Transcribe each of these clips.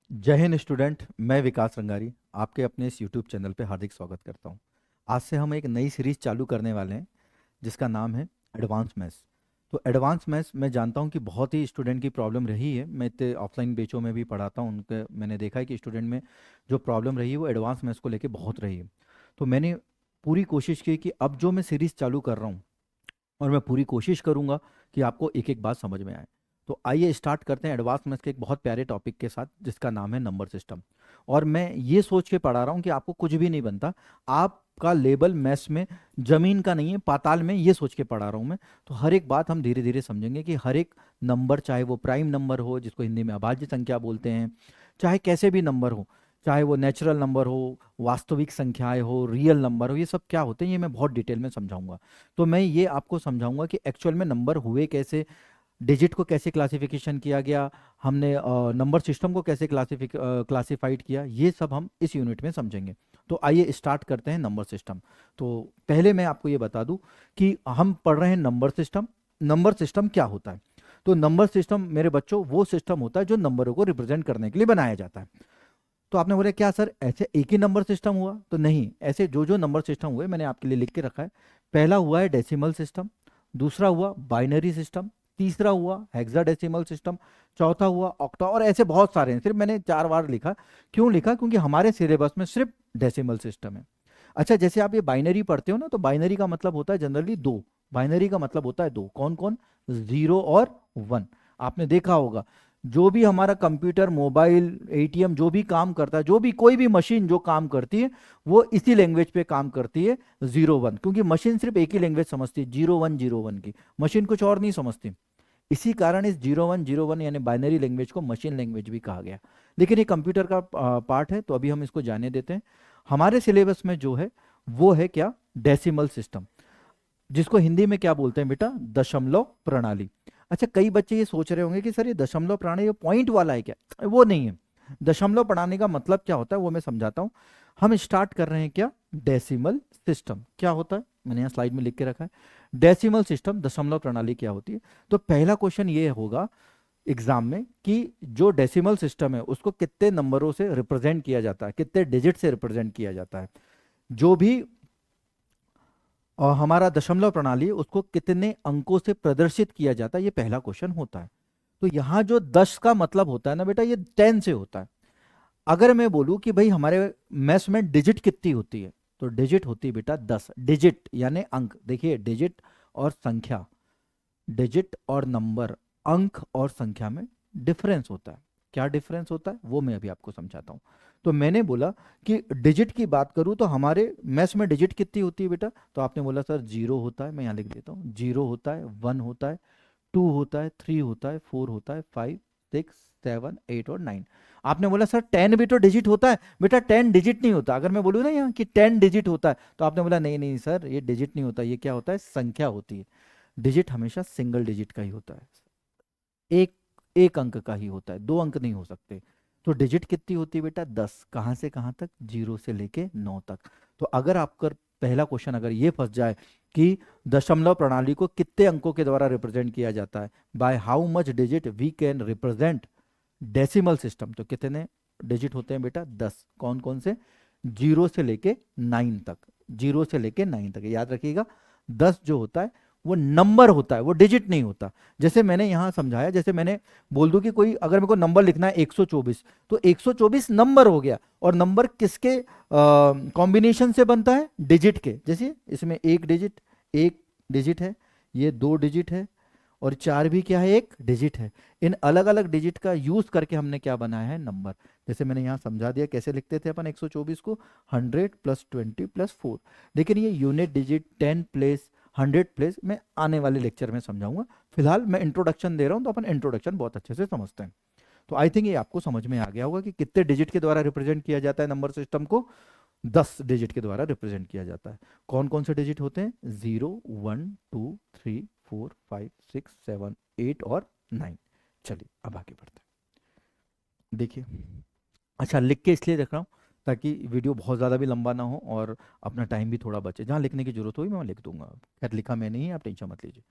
जय हिंद स्टूडेंट। मैं विकास रंगारी आपके अपने इस यूट्यूब चैनल पे हार्दिक स्वागत करता हूँ। आज से हम एक नई सीरीज चालू करने वाले हैं जिसका नाम है एडवांस मैथ्स। तो एडवांस मैथ्स मैं जानता हूँ कि बहुत ही स्टूडेंट की प्रॉब्लम रही है। मैं इतने ऑफलाइन बैचों में भी पढ़ाता हूँ, उनके मैंने देखा है कि स्टूडेंट में जो प्रॉब्लम रही है वो एडवांस मैथ्स को लेके बहुत रही है। तो मैंने पूरी कोशिश की कि अब जो मैं सीरीज़ चालू कर रहा हूँ और मैं पूरी कोशिश करूंगा कि आपको एक एक बात समझ में आए। तो आइए स्टार्ट करते हैं एडवांस मैथ्स के एक बहुत प्यारे टॉपिक के साथ जिसका नाम है नंबर सिस्टम। और मैं ये सोच के पढ़ा रहा हूँ कि आपको कुछ भी नहीं बनता, आपका लेवल मैथ्स में जमीन का नहीं है पाताल में, ये सोच के पढ़ा रहा हूँ मैं। तो हर एक बात हम धीरे धीरे समझेंगे कि हर एक नंबर, चाहे वो प्राइम नंबर हो जिसको हिंदी में अभाज्य संख्या बोलते हैं, चाहे कैसे भी नंबर हो, चाहे वो नेचुरल नंबर हो, वास्तविक संख्याएं हो, रियल नंबर हो, ये सब क्या होते हैं ये मैं बहुत डिटेल में समझाऊंगा। तो मैं ये आपको समझाऊंगा कि एक्चुअल में नंबर हुए कैसे, डिजिट को कैसे क्लासिफिकेशन किया गया, हमने नंबर सिस्टम को कैसे क्लासिफाइड किया, ये सब हम इस यूनिट में समझेंगे। तो आइए स्टार्ट करते हैं नंबर सिस्टम। तो पहले मैं आपको ये बता दूं कि हम पढ़ रहे हैं नंबर सिस्टम। नंबर सिस्टम क्या होता है? तो नंबर सिस्टम मेरे बच्चों वो सिस्टम होता है जो नंबरों को रिप्रेजेंट करने के लिए बनाया जाता है। तो आपने बोला क्या सर ऐसे एक ही नंबर सिस्टम हुआ? तो नहीं, ऐसे जो जो नंबर सिस्टम हुए मैंने आपके लिए लिख के रखा है। पहला हुआ है डेसिमल सिस्टम, दूसरा हुआ बाइनरी सिस्टम, तीसरा हुआ हेक्साडेसिमल सिस्टम, चौथा हुआ ऑक्टा, और ऐसे बहुत सारे हैं। सिर्फ मैंने 4 बार लिखा। क्यों लिखा? क्योंकि हमारे सिलेबस में सिर्फ डेसिमल सिस्टम है। अच्छा, जैसे आप ये बाइनरी पढ़ते हो ना, तो बाइनरी का मतलब होता है जनरली दो। बाइनरी का मतलब होता है दो। कौन कौन? 0 और 1। आपने देखा होगा जो भी हमारा कंप्यूटर, मोबाइल, एटीएम जो भी काम करता है, जो भी कोई भी मशीन जो काम करती है, वो इसी लैंग्वेज पे काम करती है, 0 1। क्योंकि मशीन सिर्फ एक ही लैंग्वेज समझती है, 0 1 0 1 की। मशीन कुछ और नहीं समझती। इसी कारण इस 0 1 0 1 यानी बाइनरी लैंग्वेज को मशीन लैंग्वेज भी कहा गया। लेकिन ये कंप्यूटर का पार्ट है, तो अभी हम इसको जाने देते हैं। हमारे सिलेबस में जो है वो है क्या? डेसिमल सिस्टम, जिसको हिंदी में क्या बोलते हैं बेटा? दशमलव प्रणाली। अच्छा, कई बच्चे ये सोच रहे होंगे कि सर ये दशमलव प्रणाली ये पॉइंट वाला है क्या? वो नहीं है। दशमलव प्रणाली का मतलब क्या होता है वो मैं समझाता हूँ। हम स्टार्ट कर रहे हैं क्या? डेसिमल सिस्टम क्या होता है मैंने यहाँ स्लाइड में लिख के रखा है। डेसिमल सिस्टम, दशमलव प्रणाली क्या होती है? तो पहला क्वेश्चन ये होगा एग्जाम में कि जो डेसिमल सिस्टम है उसको कितने नंबरों से रिप्रेजेंट किया जाता है, कितने डिजिट से रिप्रेजेंट किया जाता है। जो भी और हमारा दशमलव प्रणाली है, उसको कितने अंकों से प्रदर्शित किया जाता है, ये पहला क्वेश्चन होता है। तो यहाँ जो 10 का मतलब होता है ना बेटा, ये 10 से होता है। अगर मैं बोलूँ कि भाई हमारे मैथ्स में डिजिट कितनी होती है, तो डिजिट होती है बेटा 10। डिजिट यानी अंक। देखिए, डिजिट और संख्या, डिजिट और नंबर, अंक और संख्या में डिफरेंस होता है। क्या डिफरेंस होता है वो मैं अभी आपको समझाता हूँ। तो मैंने बोला कि डिजिट की बात करूँ तो हमारे मैथ्स में डिजिट कितनी होती है बेटा? तो आपने बोला सर 0 होता है। मैं यहाँ लिख देता हूँ, 0 होता है, 1 होता है, 2 होता है, 3 होता है, 4 होता है, 5 6 7 8 और 9। आपने बोला सर 10 भी तो डिजिट होता है। बेटा 10 डिजिट नहीं होता। अगर मैं बोलूँ ना यहाँ कि 10 डिजिट होता है, तो आपने बोला नहीं नहीं सर ये डिजिट नहीं होता, ये क्या होता है? संख्या होती है। डिजिट हमेशा सिंगल डिजिट का ही होता है, एक एक अंक का ही होता है, 2 अंक नहीं हो सकते। तो डिजिट कितनी होती है बेटा? 10। कहाँ से कहाँ तक? 0 से लेके 9 तक। तो अगर आपका पहला क्वेश्चन अगर ये फंस जाए कि दशमलव प्रणाली को कितने अंकों के द्वारा रिप्रेजेंट किया जाता है, by how much digit we can represent decimal system, तो कितने डिजिट होते हैं बेटा? 10। कौन कौन से? 0 से लेके 9 तक। 0 से लेके 9 तक याद रखिएगा। 10 जो होता है वो नंबर होता है, वो डिजिट नहीं होता। जैसे मैंने यहाँ समझाया, जैसे मैंने बोल दूं कि कोई अगर मेरे को नंबर लिखना है 124, तो 124 नंबर हो गया। और नंबर किसके कॉम्बिनेशन से बनता है? डिजिट के। जैसे इसमें एक डिजिट है, ये 2 डिजिट है, और 4 भी क्या है? एक डिजिट है। इन अलग अलग डिजिट का यूज करके हमने क्या बनाया है? नंबर। जैसे मैंने यहाँ समझा दिया कैसे लिखते थे अपन 124 को, 100 + 20 + 4। लेकिन ये यूनिट डिजिट, 10 प्लेस, 100 प्लेस मैं आने वाले लेक्चर में समझाऊंगा। फिलहाल मैं इंट्रोडक्शन दे रहा हूँ, तो अपन इंट्रोडक्शन बहुत अच्छे से समझते हैं। तो आई थिंक ये आपको समझ में आ गया होगा कि कितने डिजिट के द्वारा रिप्रेजेंट किया जाता है नंबर सिस्टम को। 10 डिजिट के द्वारा रिप्रेजेंट किया जाता है। कौन कौन से डिजिट होते हैं? 0 1 2 3 4 5 6 7 8 और 9। चलिए अब आगे बढ़ते हैं। देखिए, अच्छा लिख के इसलिए रख रहा हूँ ताकि वीडियो बहुत ज़्यादा भी लंबा ना हो और अपना टाइम भी थोड़ा बचे। जहाँ लिखने की जरूरत होगी मैं वहाँ लिख दूंगा। खैर लिखा मैं नहीं है, आप टेंशन मत लीजिए।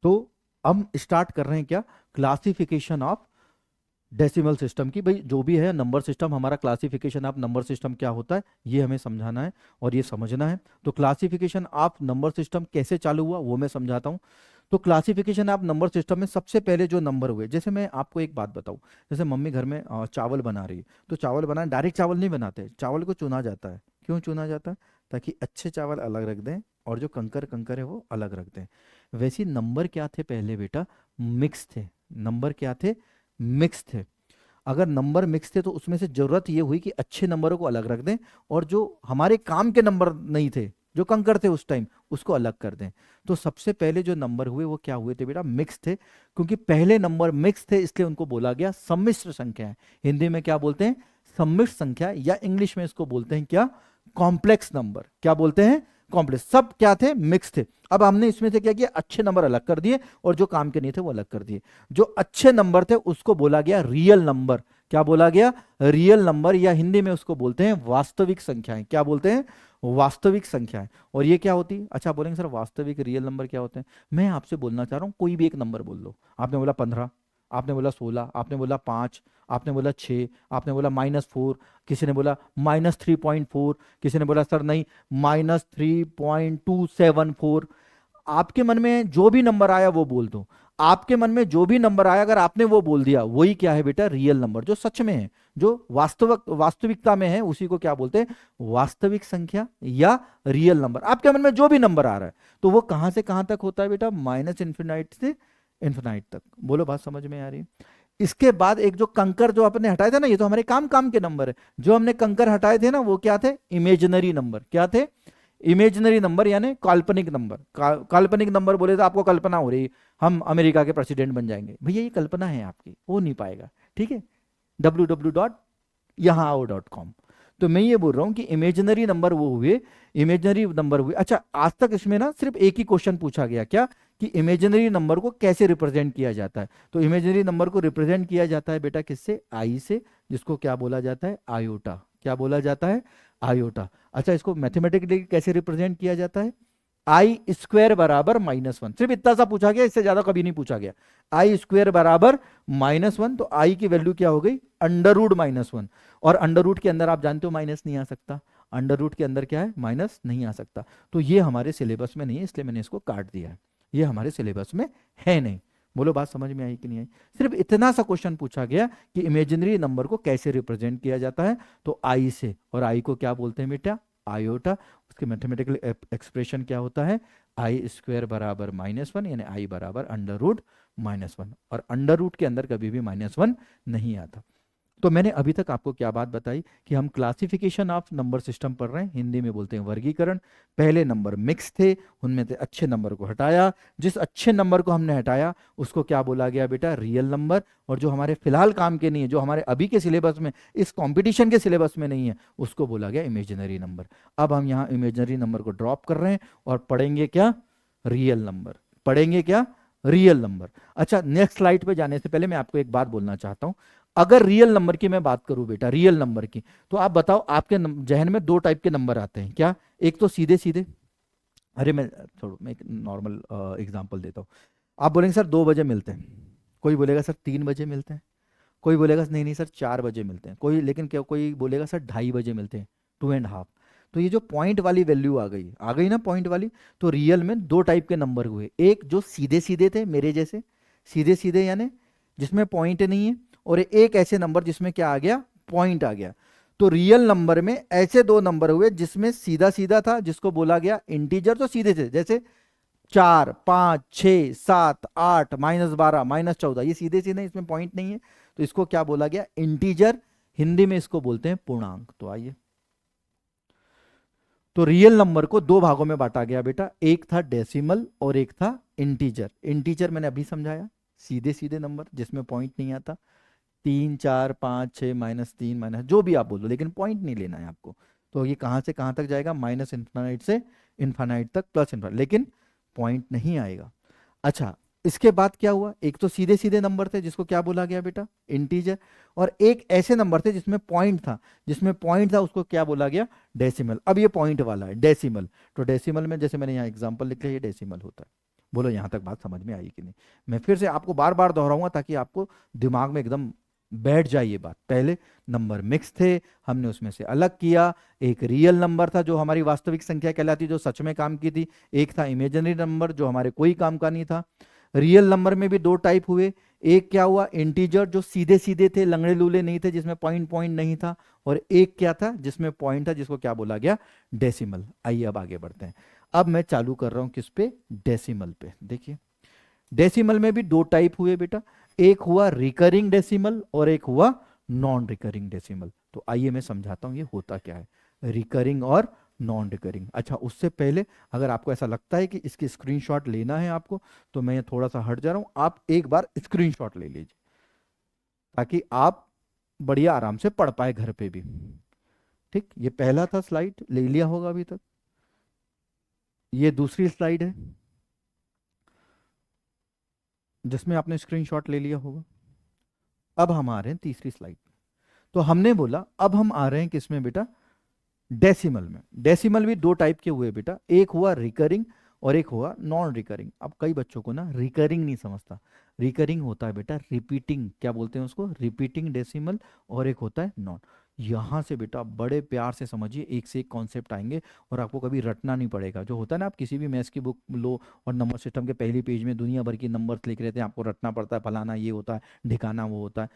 तो हम स्टार्ट कर रहे हैं क्या? क्लासिफिकेशन ऑफ डेसिमल सिस्टम की। भाई जो भी है नंबर सिस्टम, हमारा क्लासिफिकेशन ऑफ नंबर सिस्टम क्या होता है ये हमें समझाना है और ये समझना है। तो क्लासिफिकेशन ऑफ नंबर सिस्टम कैसे चालू हुआ वो मैं समझाता हूँ। तो क्लासिफिकेशन ऑफ नंबर सिस्टम में सबसे पहले जो नंबर हुए, जैसे मैं आपको एक बात बताऊं, जैसे मम्मी घर में चावल बना रही है, तो चावल बना, डायरेक्ट चावल नहीं बनाते, चावल को चुना जाता है। क्यों चुना जाता है? ताकि अच्छे चावल अलग रख दें और जो कंकर कंकर है वो अलग रख दें। वैसे ही नंबर क्या थे पहले बेटा? मिक्स थे। नंबर क्या थे? मिक्स थे। अगर नंबर मिक्स थे तो उसमें से जरूरत ये हुई कि अच्छे नंबरों को अलग रख दें और जो हमारे काम के नंबर नहीं थे, जो कंकर थे उस टाइम, उसको अलग कर दें। तो सबसे पहले जो नंबर हुए वो क्या हुए थे बेटा? मिक्स थे। क्योंकि पहले नंबर मिक्स थे इसलिए उनको बोला गया सम्मिश्र संख्या है। हिंदी में क्या बोलते हैं? सम्मिश्र संख्या, या इंग्लिश में इसको बोलते हैं क्या? Complex number. क्या बोलते हैं? कॉम्प्लेक्स। सब क्या थे? मिक्स थे। अब हमने इसमें से क्या किया? अच्छे नंबर अलग कर दिए और जो काम के नहीं थे वो अलग कर दिए। जो अच्छे नंबर थे उसको बोला गया रियल नंबर। क्या बोला गया? रियल नंबर, या हिंदी में उसको बोलते हैं वास्तविक संख्याएं। क्या बोलते हैं? वास्तविक संख्याएं। और ये क्या होती है? अच्छा बोलेंगे सर वास्तविक रियल नंबर क्या होते हैं? मैं आपसे बोलना चाह रहा हूं, कोई भी एक नंबर बोल लो। आपने बोला 15, आपने बोला 16, आपने बोला 5, आपने बोला 6, आपने बोला -4, किसी ने बोला -3.4, किसी ने बोला सर नहीं -3.274। आपके मन में जो भी नंबर आया वो बोल दो। आपके मन में जो भी नंबर आया अगर आपने वो बोल दिया, वही क्या है बेटा? रियल नंबर, जो सच में है, जो वास्तविकता में है, उसी को क्या बोलते हैं? वास्तविक संख्या या रियल नंबर। आपके मन में जो भी नंबर आ रहा है तो वो कहां से कहां तक होता है बेटा? -इनफिनाइट से इनफिनाइट तक। बोलो बात समझ में आ रही है? इसके बाद एक जो कंकर जो आपने हटाए थे ना, ये तो हमारे काम काम के नंबर है। जो हमने कंकर हटाए थे ना वो क्या थे? Imaginary number. क्या थे? इमेजिनरी नंबर, यानी काल्पनिक नंबर। काल्पनिक नंबर बोले तो आपको कल्पना हो रही हम अमेरिका के प्रेसिडेंट बन जाएंगे, भैया ये कल्पना है आपकी, हो नहीं पाएगा। ठीक है, www.yahaao.com। तो मैं ये बोल रहा हूँ कि इमेजिनरी नंबर वो हुए, इमेजिनरी नंबर हुए। अच्छा, आज तक इसमें ना सिर्फ एक ही क्वेश्चन पूछा गया, क्या? कि इमेजिनरी नंबर को कैसे रिप्रेजेंट किया जाता है। तो इमेजिनरी नंबर को रिप्रेजेंट किया जाता है बेटा किससे? आई से, जिसको क्या बोला जाता है? आयोटा। क्या बोला जाता है? आयोटा। अच्छा, इसको मैथमेटिकली कैसे रिप्रेजेंट किया जाता है? आई स्क्वायर बराबर -1। सिर्फ इतना सा पूछा गया, इससे ज्यादा कभी नहीं पूछा गया। आई स्क्वायर बराबर -1, तो आई की वैल्यू क्या हो गई? √-1। और अंडर रूट के अंदर आप जानते हो माइनस नहीं आ सकता। अंडर रूट के अंदर क्या है? माइनस नहीं आ सकता। तो ये हमारे सिलेबस में नहीं है, इसलिए मैंने इसको काट दिया है। ये हमारे सिलेबस में है नहीं। बोलो बात समझ में आई कि नहीं आई? सिर्फ इतना सा क्वेश्चन पूछा गया कि इमेजिनरी नंबर को कैसे रिप्रेजेंट किया जाता है। तो आई से, और आई को क्या बोलते हैं बेटा? आयोटा। उसके मैथमेटिकल एक्सप्रेशन क्या होता है? आई स्क्वायर बराबर -1, यानी आई बराबर √-1। और अंडर रूट के अंदर कभी भी -1 नहीं आता। तो मैंने अभी तक आपको क्या बात बताई कि हम क्लासिफिकेशन ऑफ नंबर सिस्टम पढ़ रहे हैं, हिंदी में बोलते हैं वर्गीकरण। पहले नंबर मिक्स थे, उनमें से अच्छे नंबर को हटाया। जिस अच्छे नंबर को हमने हटाया उसको क्या बोला गया बेटा? Real number. और जो हमारे फिलहाल काम के नहीं है, जो हमारे अभी के सिलेबस में, इस कॉम्पिटिशन के सिलेबस में नहीं है, उसको बोला गया इमेजिनरी नंबर। अब हम यहाँ इमेजिनरी नंबर को ड्रॉप कर रहे हैं और पढ़ेंगे क्या? Real number. पढ़ेंगे क्या? Real number. अच्छा, नेक्स्ट स्लाइड पे जाने से पहले मैं आपको एक बात बोलना चाहता हूं। अगर रियल नंबर की मैं बात करूं बेटा, रियल नंबर की, तो आप बताओ आपके जहन में दो टाइप के नंबर आते हैं क्या? एक तो सीधे सीधे, अरे मैं छोड़ो, मैं एक नॉर्मल एग्जांपल देता हूँ। आप बोलेंगे सर 2 बजे मिलते हैं, कोई बोलेगा सर 3 बजे मिलते हैं, कोई बोलेगा नहीं नहीं सर 4 बजे मिलते हैं, कोई लेकिन क्या कोई बोलेगा सर 2:30 बजे मिलते हैं, 2.5। तो ये जो पॉइंट वाली वैल्यू आ गई ना पॉइंट वाली। तो रियल में दो टाइप के नंबर हुए, एक जो सीधे सीधे थे मेरे जैसे, सीधे सीधे यानी जिसमें पॉइंट नहीं है, और एक ऐसे नंबर जिसमें क्या आ गया? पॉइंट आ गया। तो रियल नंबर में ऐसे दो नंबर हुए जिसमें सीधा सीधा था, जिसको बोला गया इंटीजर, तो सीधे थे, जैसे 4, 5, 6, 7, 8, -12, -14, ये सीधे सीधे, इसमें पॉइंट नहीं है, तो इसको क्या बोला गया? इंटीजर। हिंदी में इसको बोलते हैं पूर्णांक। तो आइए, तो रियल नंबर को दो भागों में बांटा गया बेटा, एक था डेसिमल और एक था इंटीजर। इंटीजर मैंने अभी समझाया, सीधे सीधे नंबर जिसमें पॉइंट नहीं आता, 3, 4, 5, 6, -3, माइनस जो भी आप बोलो, लेकिन पॉइंट नहीं लेना है आपको। तो ये कहां से कहां तक जाएगा? -इनफाइनाइट से इनफाइनाइट तक, प्लस इनफाइनाइट, लेकिन पॉइंट नहीं आएगा। अच्छा, इसके बाद क्या हुआ? एक तो सीधे सीधे नंबर थे जिसको क्या बोला गया बेटा? इंटीजर। और एक ऐसे नंबर थे जिसमें पॉइंट था, जिसमें पॉइंट था उसको क्या बोला गया? डेसिमल। अब ये पॉइंट वाला है डेसिमल। तो डेसिमल में जैसे मैंने यहाँ एग्जांपल लिख लिया, ये डेसिमल होता है। बोलो यहाँ तक बात समझ में आई कि नहीं? मैं फिर से आपको बार बार दोहराऊंगा ताकि आपको दिमाग में एकदम बैठ जाइए बात। पहले नंबर मिक्स थे, हमने उसमें से अलग किया। एक रियल नंबर था जो हमारी वास्तविक संख्या कहलाती, जो सच में काम की थी। एक था इमेजिनरी नंबर जो हमारे कोई काम का नहीं था। रियल नंबर में भी दो टाइप हुए। एक क्या हुआ, इंटीजर जो सीधे सीधे थे, लंगड़े लूले नहीं थे, जिसमें पॉइंट पॉइंट नहीं था। और एक क्या था जिसमें पॉइंट था, जिसको क्या बोला गया, डेसिमल। आइए अब आगे बढ़ते हैं। अब मैं चालू कर रहा हूं किस पे, डेसिमल पे। देखिए डेसिमल में भी दो टाइप हुए बेटा। एक हुआ रिकरिंग डेसिमल और एक हुआ नॉन रिकरिंग डेसिमल। तो आइए मैं समझाता हूं ये होता क्या है, रिकरिंग और नॉन रिकरिंग। अच्छा उससे पहले अगर आपको ऐसा लगता है कि इसकी स्क्रीनशॉट लेना है आपको, तो मैं थोड़ा सा हट जा रहा हूं, आप एक बार स्क्रीनशॉट ले लीजिए ताकि आप बढ़िया आराम से पढ़ पाए घर पे भी। ठीक, ये पहला था स्लाइड, ले लिया होगा अभी तक। ये दूसरी स्लाइड है जिसमें आपने स्क्रीनशॉट ले लिया होगा। अब हम आ रहे हैं तीसरी स्लाइड। तो हमने बोला अब हम आ रहे हैं किसमें बेटा, डेसिमल में। डेसिमल भी दो टाइप के हुए बेटा, एक हुआ रिकरिंग और एक हुआ नॉन रिकरिंग। अब कई बच्चों को ना रिकरिंग नहीं समझता। रिकरिंग होता है बेटा रिपीटिंग, क्या बोलते हैं उसको, रिपीटिंग डेसिमल। और एक होता है नॉन। यहाँ से बेटा बड़े प्यार से समझिए, एक से एक कॉन्सेप्ट आएंगे और आपको कभी रटना नहीं पड़ेगा। जो होता है ना, आप किसी भी मैथ्स की बुक लो और नंबर सिस्टम के पहली पेज में दुनिया भर की नंबर्स लिख रहे थे, आपको रटना पड़ता है, फलाना ये होता है, ढिकाना वो होता है।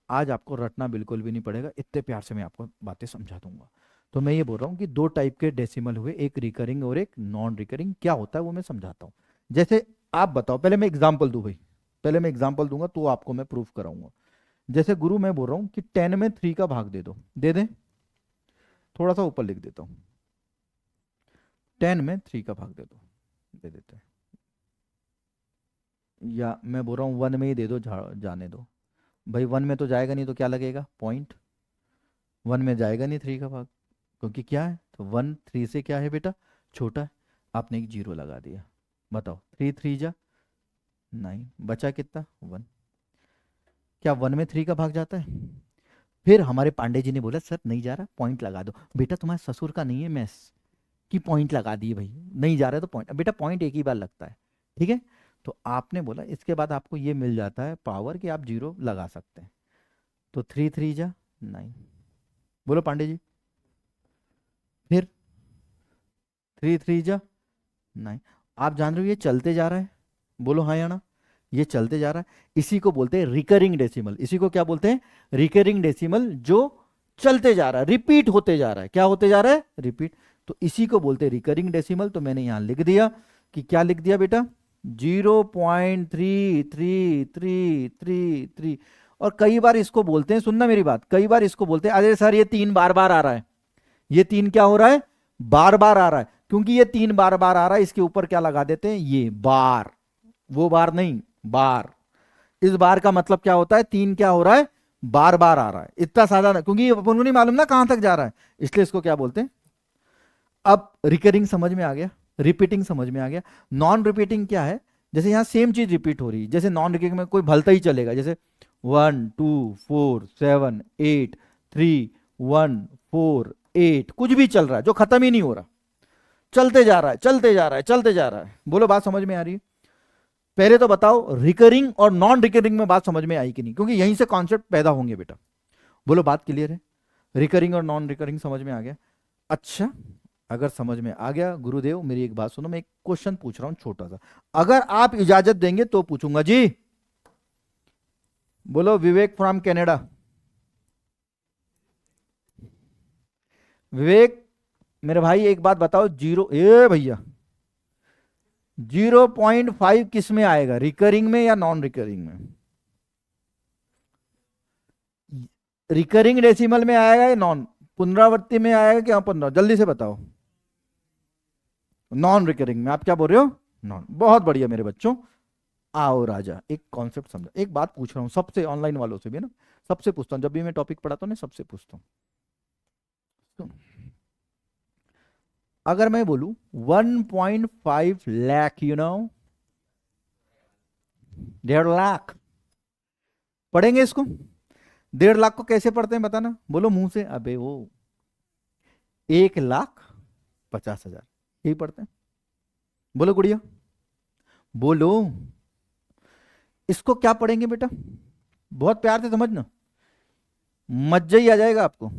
आज आपको रटना बिल्कुल भी नहीं पड़ेगा, इतने प्यार से मैं आपको बातें समझा दूंगा। तो मैं ये बोल रहा हूँ कि दो टाइप के डेसिमल हुए, एक रिकरिंग और एक नॉन रिकरिंग। क्या होता है वो मैं समझाता हूँ। जैसे आप बताओ, पहले मैं एग्जाम्पल दूँ भाई, पहले मैं एग्जाम्पल दूंगा तो आपको मैं प्रूफ कराऊंगा। जैसे गुरु मैं बोल रहा हूँ कि 10 में 3 का भाग दे दो, दे दें, थोड़ा सा ऊपर लिख देता हूँ, 10 में 3 का भाग दे दो, दे देते हैं। या मैं बोल रहा हूँ 1 में ही दे दो, जाने दो। भाई 1 में तो जाएगा नहीं तो क्या लगेगा, पॉइंट। 1 में जाएगा नहीं 3 का भाग, क्योंकि क्या है, तो 1 3 से क्या है बेटा, छोटा है। आपने एक जीरो लगा दिया। बताओ 3 3 जा 9, बचा कितना 1। क्या 1 में 3 का भाग जाता है। फिर हमारे पांडे जी ने बोला सर नहीं जा रहा, पॉइंट लगा दो। बेटा तुम्हारे ससुर का नहीं है मैथ्स कि पॉइंट लगा दिए भाई, नहीं जा रहा है तो पॉइंट। बेटा पॉइंट एक ही बार लगता है, ठीक है। तो आपने बोला इसके बाद आपको ये मिल जाता है पावर कि आप जीरो लगा सकते हैं। तो 3 3 जा 9, बोलो पांडे जी। फिर 3 3 जा 9। आप जान रहे हो ये चलते जा रहा है, बोलो हाँ या ना, ये चलते जा रहा है। इसी को बोलते हैं रिकरिंग डेसिमल। इसी को क्या बोलते हैं, रिकरिंग डेसिमल, जो चलते जा रहा है, रिपीट होते जा रहा है। क्या होते जा रहा है, रिपीट। तो इसी को बोलते हैं रिकरिंग डेसिमल। तो मैंने यहां लिख दिया कि क्या लिख दिया बेटा, 0.3333। और कई बार इसको बोलते हैं, सुनना मेरी बात, कई बार इसको बोलते हैं अरे सर ये 3 बार बार आ रहा है। ये 3 क्या हो रहा है, बार बार आ रहा है। क्योंकि ये 3 बार बार आ रहा है, इसके ऊपर क्या लगा देते हैं, ये बार। वो बार नहीं, बार। इस बार का मतलब क्या होता है, 3 क्या हो रहा है, बार बार आ रहा है। इतना सादा ना, क्योंकि अपन को नहीं मालूम ना कहां तक जा रहा है, इसलिए इसको क्या बोलते हैं। अब रिकरिंग समझ में आ गया, रिपीटिंग समझ में आ गया। नॉन रिपीटिंग क्या है, जैसे यहां सेम चीज रिपीट हो रही है। जैसे नॉन रिपीटिंग में कोई भलता ही चलेगा, जैसे 1 2 4 7 8 3 1 4 8, कुछ भी चल रहा है जो खत्म ही नहीं हो रहा, चलते जा रहा है, चलते जा रहा है, चलते जा रहा है। बोलो बात समझ में आ रही है। पहले तो बताओ रिकरिंग और नॉन रिकरिंग में बात समझ में आई कि नहीं, क्योंकि यहीं से कॉन्सेप्ट पैदा होंगे बेटा। बोलो बात क्लियर है, रिकरिंग और नॉन रिकरिंग समझ में आ गया। अच्छा अगर समझ में आ गया, गुरुदेव मेरी एक बात सुनो, मैं एक क्वेश्चन पूछ रहा हूं छोटा सा, अगर आप इजाजत देंगे तो पूछूंगा जी। बोलो विवेक फ्रॉम कनाडा। विवेक मेरे भाई एक बात बताओ, जीरो ए भैया 0.5 किस में आएगा, रिकरिंग में या नॉन रिकरिंग में। रिकरिंग डेसिमल में आएगा या नॉन, पुनरावृत्ति में आएगा क्या, पुनरावृत्ति, जल्दी से बताओ। नॉन रिकरिंग में, आप क्या बोल रहे हो, नॉन। बहुत बढ़िया मेरे बच्चों, आओ राजा एक कॉन्सेप्ट समझो। एक बात पूछ रहा हूँ सबसे, ऑनलाइन वालों से भी ना, सबसे पूछता हूँ, जब भी मैं टॉपिक पढ़ाता हूँ ना सबसे पूछता हूँ। सुनो, अगर मैं बोलूं 1.5 लाख, 1.5 लाख, पढ़ेंगे इसको। 1.5 लाख को कैसे पढ़ते हैं बताना, बोलो मुंह से, अबे वो 1,50,000 यही पढ़ते हैं। बोलो गुड़िया, बोलो। इसको क्या पढ़ेंगे बेटा, बहुत प्यार से समझना। मज्जा ही आ जाएगा आपको।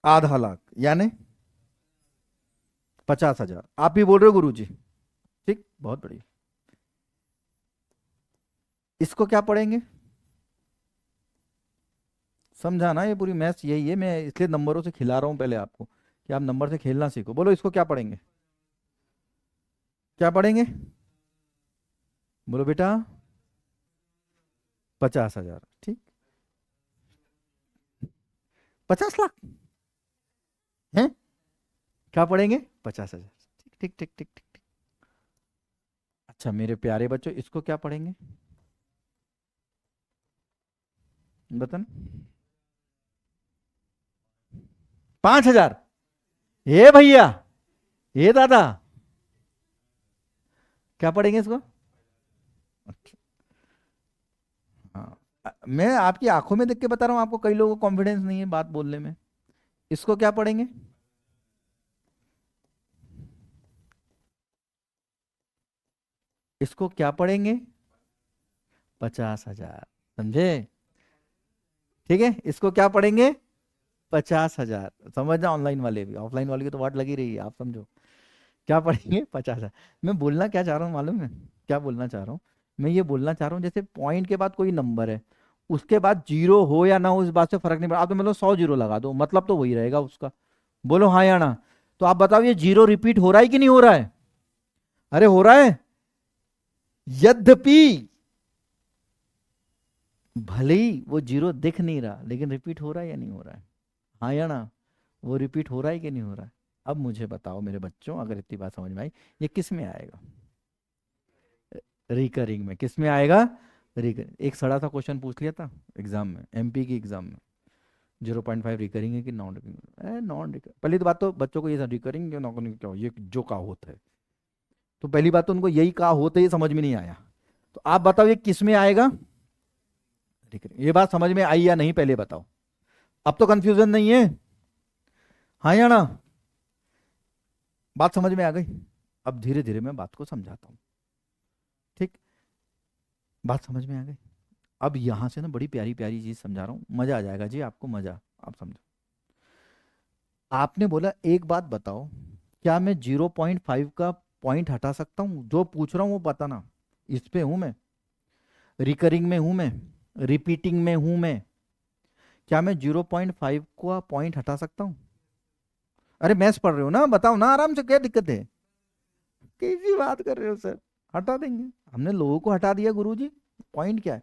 आधा लाख यानी 50,000 आप ही बोल रहे हो गुरुजी। ठीक, बहुत बढ़िया। इसको क्या पढ़ेंगे? समझा ना, ये पूरी मैथ्स यही है, मैं इसलिए नंबरों से खिला रहा हूँ पहले आपको कि आप नंबर से खेलना सीखो। बोलो इसको क्या पढ़ेंगे? क्या पढ़ेंगे? बोलो बेटा। 50,000, ठीक। 50 लाख हैं? क्या पढ़ेंगे? 50,000। ठीक ठीक ठीक ठीक ठीक ठीक। अच्छा मेरे प्यारे बच्चों, इसको क्या पढ़ेंगे? बताना। 5,000। हे भैया, हे दादा, क्या पढ़ेंगे इसको? अच्छा, हाँ। मैं आपकी आंखों में देख के बता रहा हूँ आपको, कई लोगों को कॉन्फिडेंस नहीं है बात बोलने में। इसको क्या पढ़ेंगे? इसको क्या पढ़ेंगे? 50,000। समझे? ठीक है, इसको क्या पढ़ेंगे? 50,000। समझना, ऑनलाइन वाले भी, ऑफलाइन वाले की तो वाट लगी रही है, आप समझो। क्या पढ़ेंगे? 50,000। मैं बोलना क्या चाह रहा हूँ मालूम है? क्या बोलना चाह रहा हूँ? मैं ये बोलना चाह रहा हूँ, जैसे पॉइंट के बाद कोई नंबर है, उसके बाद जीरो हो या ना हो इस बात से फर्क नहीं पड़ता। आप तो मतलब 100 जीरो लगा दो, मतलब तो वही रहेगा उसका। बोलो हाँ या ना। तो आप बताओ, ये जीरो रिपीट हो रहा है कि नहीं हो रहा है? अरे हो रहा है। यद्यपि भले ही वो जीरो दिख नहीं रहा, लेकिन रिपीट हो रहा है या नहीं हो रहा है? हाँ या ना? वो रिपीट हो रहा है कि नहीं हो रहा है? अब मुझे बताओ मेरे बच्चों, अगर इतनी बात समझ में आई, ये किस में आएगा? रिकरिंग में। किस में आएगा? रिकरिंग। एक सड़ा सा क्वेश्चन पूछ लिया था एग्जाम में, एमपी की एग्जाम में। 0.5 रिकरिंग है कि नॉन रिकरिंग? Non recurring. पहली तो बात तो बच्चों को ये रिकरिंग क्यों नॉन रिकरिंग क्या हो, ये जो का होता है। तो पहली बात तो उनको यही का होता है, ये समझ में नहीं आया। तो आप बताओ ये किस में आएगा? रिकरिंग। ये बात समझ में आई या नहीं पहले बताओ। अब तो कंफ्यूजन नहीं है? हाँ या ना? बात समझ में आ गई? अब धीरे धीरे मैं बात को समझाता हूँ। ठीक। बात समझ में आ गई? अब यहां से ना बड़ी प्यारी प्यारी चीज समझा रहा हूँ, मजा आ जाएगा जी आपको, मजा। आप समझो। आपने बोला एक बात बताओ, क्या मैं 0.5 का पॉइंट हटा सकता हूँ? जो पूछ रहा हूँ वो बताना। इस पे हूं मैं, रिकरिंग में हूं मैं, रिपीटिंग में हूं मैं। क्या मैं 0.5 का पॉइंट हटा सकता हूँ? अरे मैथ्स पढ़ रहे हो ना, बताओ ना आराम से, क्या दिक्कत है? कैसी बात कर रहे हो सर? हटा देंगे। हमने लोगों को हटा दिया गुरुजी। पॉइंट क्या है?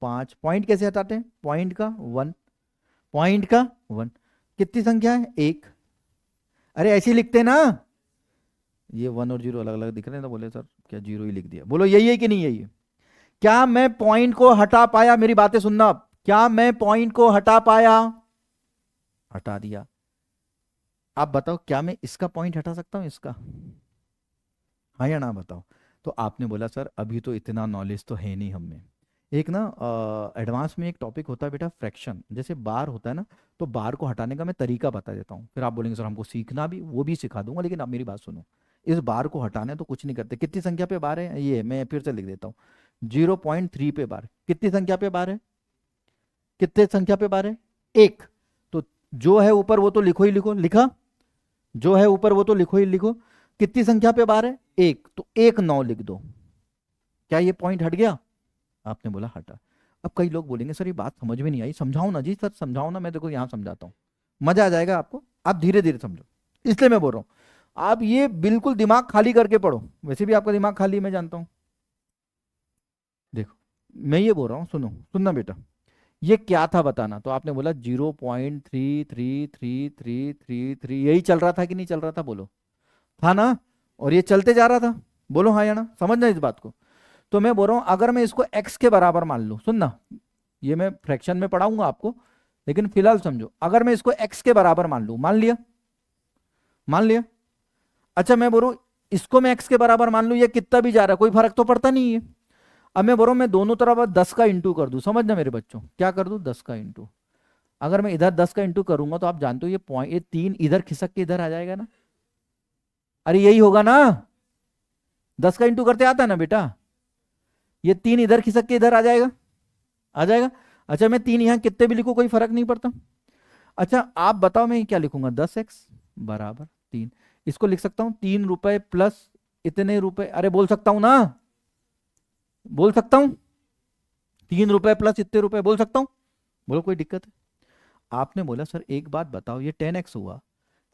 5 पॉइंट कैसे हटाते हैं? पॉइंट का 1। पॉइंट का 1। कितनी संख्या है? एक। अरे ऐसे ही लिखते हैं ना। ये 1 और 0 अलग अलग दिख रहे हैं, तो बोले सर क्या जीरो ही लिख दिया? बोलो यही है कि नहीं यही है? क्या मैं पॉइंट को हटा पाया? मेरी बातें सुनना अब। क्या मैं पॉइंट को हटा पाया? हटा दिया। आप बताओ, क्या मैं इसका पॉइंट हटा सकता हूँ, इसका? हाँ या ना बताओ? तो आपने बोला सर अभी तो इतना नॉलेज तो है नहीं हमें। एक ना एडवांस में एक टॉपिक होता है बेटा, फ्रैक्शन। जैसे बार होता है ना, तो बार को हटाने का मैं तरीका बता देता हूँ, फिर आप बोलेंगे सर हमको सीखना भी, वो भी सिखा दूंगा, लेकिन आप मेरी बात सुनो। इस बार को हटाना है तो कुछ नहीं करते। कितनी संख्या पे बार है? ये मैं फिर से लिख देता हूँ। 0.3 पे बार। कितनी संख्या पे बार है? कितने संख्या पे बार है? एक। तो जो है ऊपर वो तो लिखो ही लिखो, लिखा? जो है ऊपर वो तो लिखो ही लिखो। कितनी संख्या पे बार है? एक, तो एक नौ लिख दो। क्या ये पॉइंट हट गया? आपने बोला हटा। अब कई लोग बोलेंगे सर ये बात समझ में नहीं आई, समझाओ ना जी सर, समझाओ ना, मैं देखो यहाँ समझाता हूँ। मजा आ जाएगा आपको, आप धीरे धीरे समझो। इसलिए मैं बोल रहा हूँ, आप ये बिल्कुल दिमाग खाली करके पढ़ो। वैसे भी आपका दिमाग खाली है, मैं जानता हूँ। देखो, मैं ये बोल रहा हूँ, सुनो सुनना बेटा। ये क्या था बताना। तो आपने बोला 0.3333333, यही चल रहा था कि नहीं चल रहा था? बोलो। था ना? और ये चलते जा रहा था। बोलो हाँ या ना, समझना इस बात को। तो मैं बोल रहा हूं, अगर मैं इसको x के बराबर मान लूं, सुनना, ये मैं फ्रैक्शन में पढ़ाऊंगा आपको, लेकिन फिलहाल समझो। अगर मैं इसको x के बराबर मान लूं, मान लिया? मान लिया। अच्छा मैं बोल रहा हूं, इसको मैं x के बराबर मान लूं, ये कितना भी जा रहा है कोई फर्क तो पड़ता नहीं है। अब मैं बोल रहा हूं, मैं दोनों तरफ 10 का इंटू कर दूं। समझना मेरे बच्चों, क्या कर दूं? 10 का इंटू। अगर मैं इधर 10 का इंटू करूंगा, तो आप जानते हो ये पॉइंट, ये 3 इधर खिसक के इधर आ जाएगा ना। अरे यही होगा ना? 10 का इंटू करते आता है ना बेटा? ये 3 इधर खिसक के इधर आ जाएगा। आ जाएगा। अच्छा मैं 3 यहाँ कितने भी लिखूं कोई फर्क नहीं पड़ता। अच्छा आप बताओ मैं क्या लिखूंगा, 10x बराबर 3। इसको लिख सकता हूं 3 रुपए प्लस इतने रुपए, अरे बोल सकता हूं ना, बोल सकता हूं 3 रुपए प्लस इतने रुपए बोल सकता हूं। बोलो कोई दिक्कत है? आपने बोला सर एक बात बताओ, ये 10x हुआ,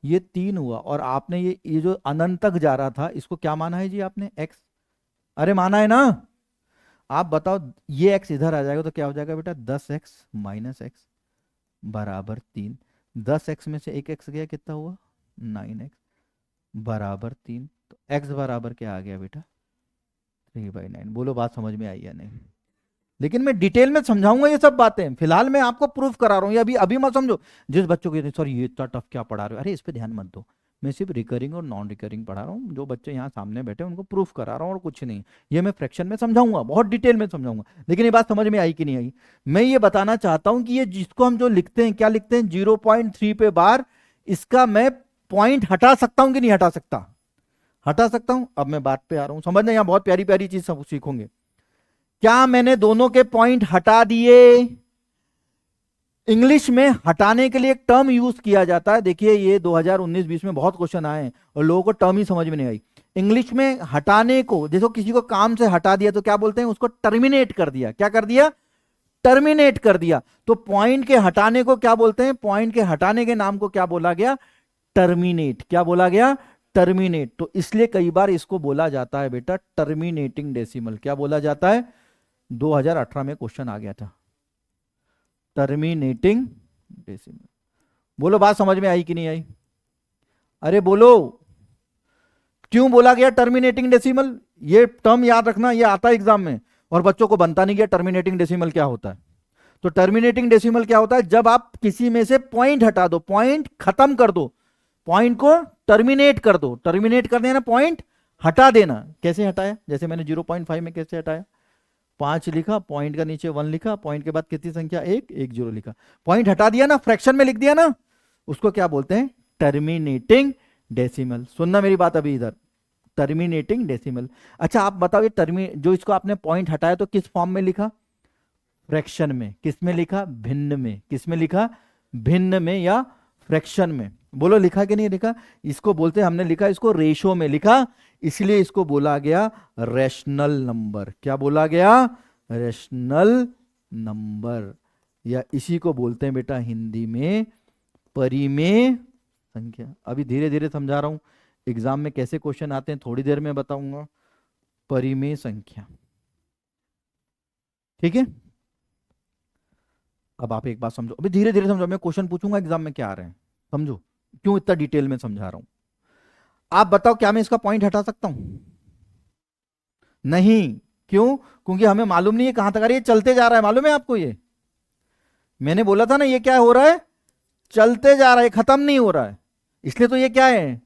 ये 3 हुआ, और आपने ये जो अनंत तक जा रहा था इसको क्या माना है जी आपने, x। अरे माना है ना। आप बताओ ये x इधर आ जाएगा तो क्या हो जाएगा बेटा, 10x माइनस एक्स बराबर 3। 10x में से एक x गया, कितना हुआ 9x बराबर 3। तो x बराबर क्या आ गया बेटा, 3/9। बोलो बात समझ में आई या नहीं? लेकिन मैं डिटेल में समझाऊंगा ये सब बातें, फिलहाल मैं आपको प्रूफ करा रहा हूँ, ये अभी अभी मत समझो। जिस बच्चों को सर ये इतना टफ क्या पढ़ा रहे हो, अरे इस पे ध्यान मत दो। मैं सिर्फ रिकरिंग और नॉन रिकरिंग पढ़ा रहा हूँ, जो बच्चे यहाँ सामने बैठे हैं उनको प्रूफ करा रहा हूँ और कुछ नहीं। ये मैं फ्रैक्शन में समझाऊंगा, बहुत डिटेल में समझाऊंगा। लेकिन ये बात समझ में आई कि नहीं आई? मैं ये बताना चाहता हूँ कि ये जिसको हम जो लिखते हैं, क्या लिखते हैं 0.3 पे बार, इसका मैं पॉइंट हटा सकता हूँ कि नहीं हटा सकता? हटा सकता हूँ। अब मैं बात पे आ रहा हूँ, समझना, यहाँ बहुत प्यारी प्यारी चीज सब सीखोगे। क्या मैंने दोनों के पॉइंट हटा दिए? इंग्लिश में हटाने के लिए एक टर्म यूज किया जाता है, देखिए ये 2019-20 में बहुत क्वेश्चन आए हैं और लोगों को टर्म ही समझ में नहीं आई। इंग्लिश में हटाने को, देखो किसी को काम से हटा दिया तो क्या बोलते हैं, उसको टर्मिनेट कर दिया। क्या कर दिया? टर्मिनेट कर दिया। तो पॉइंट के हटाने को क्या बोलते हैं, पॉइंट के हटाने के नाम को क्या बोला गया, टर्मिनेट। क्या बोला गया? टर्मिनेट। तो इसलिए कई बार इसको बोला जाता है बेटा टर्मिनेटिंग डेसिमल। क्या बोला जाता है? 2018 में क्वेश्चन आ गया था, टर्मिनेटिंग डेसिमल। बोलो बात समझ में आई कि नहीं आई? अरे बोलो, क्यों बोला गया टर्मिनेटिंग डेसिमल? ये टर्म याद रखना, ये आता है एग्जाम में और बच्चों को बनता नहीं गया टर्मिनेटिंग डेसिमल क्या होता है। तो टर्मिनेटिंग डेसिमल क्या होता है, जब आप किसी में से पॉइंट हटा दो, पॉइंट खत्म कर दो, पॉइंट को टर्मिनेट कर दो। टर्मिनेट कर देना, पॉइंट हटा देना। कैसे हटाया? जैसे मैंने 0.5 में कैसे हटाया, 5 लिखा, पॉइंट का नीचे 1 लिखा, पॉइंट के बाद कितनी संख्या, 1 0 लिखा, पॉइंट हटा दिया ना, फ्रैक्शन में लिख दिया ना, उसको क्या बोलते हैं, टर्मिनेटिंग डेसिमल। सुनना मेरी बात अभी इधर, टर्मिनेटिंग डेसिमल। अच्छा आप बताओ ये जो इसको आपने पॉइंट हटाया तो किस फॉर्म में लिखा, फ्रैक्शन में। किस में लिखा? भिन्न में। किस में लिखा? भिन्न में या फ्रैक्शन में। बोलो लिखा कि नहीं लिखा? इसको बोलते हैं, हमने लिखा इसको रेशो में लिखा, इसलिए इसको बोला गया रैशनल नंबर। क्या बोला गया? Rational number. या इसी को बोलते हैं बेटा हिंदी में परिमेय संख्या। अभी धीरे धीरे समझा रहा हूं, एग्जाम में कैसे क्वेश्चन आते हैं थोड़ी देर में बताऊंगा। परिमेय संख्या, ठीक है। अब आप एक बात समझो, अभी धीरे धीरे समझो, मैं क्वेश्चन पूछूंगा एग्जाम में क्या आ रहे हैं, समझो क्यों इतना डिटेल में समझा रहा हूं। आप बताओ क्या मैं इसका पॉइंट हटा सकता हूं? नहीं। क्यों? क्योंकि हमें मालूम नहीं है कहां तक आ रही है, चलते जा रहा है, मालूम है आपको? ये मैंने बोला था ना, ये क्या हो रहा है, चलते जा रहा है, खत्म नहीं हो रहा है। इसलिए तो ये क्या है,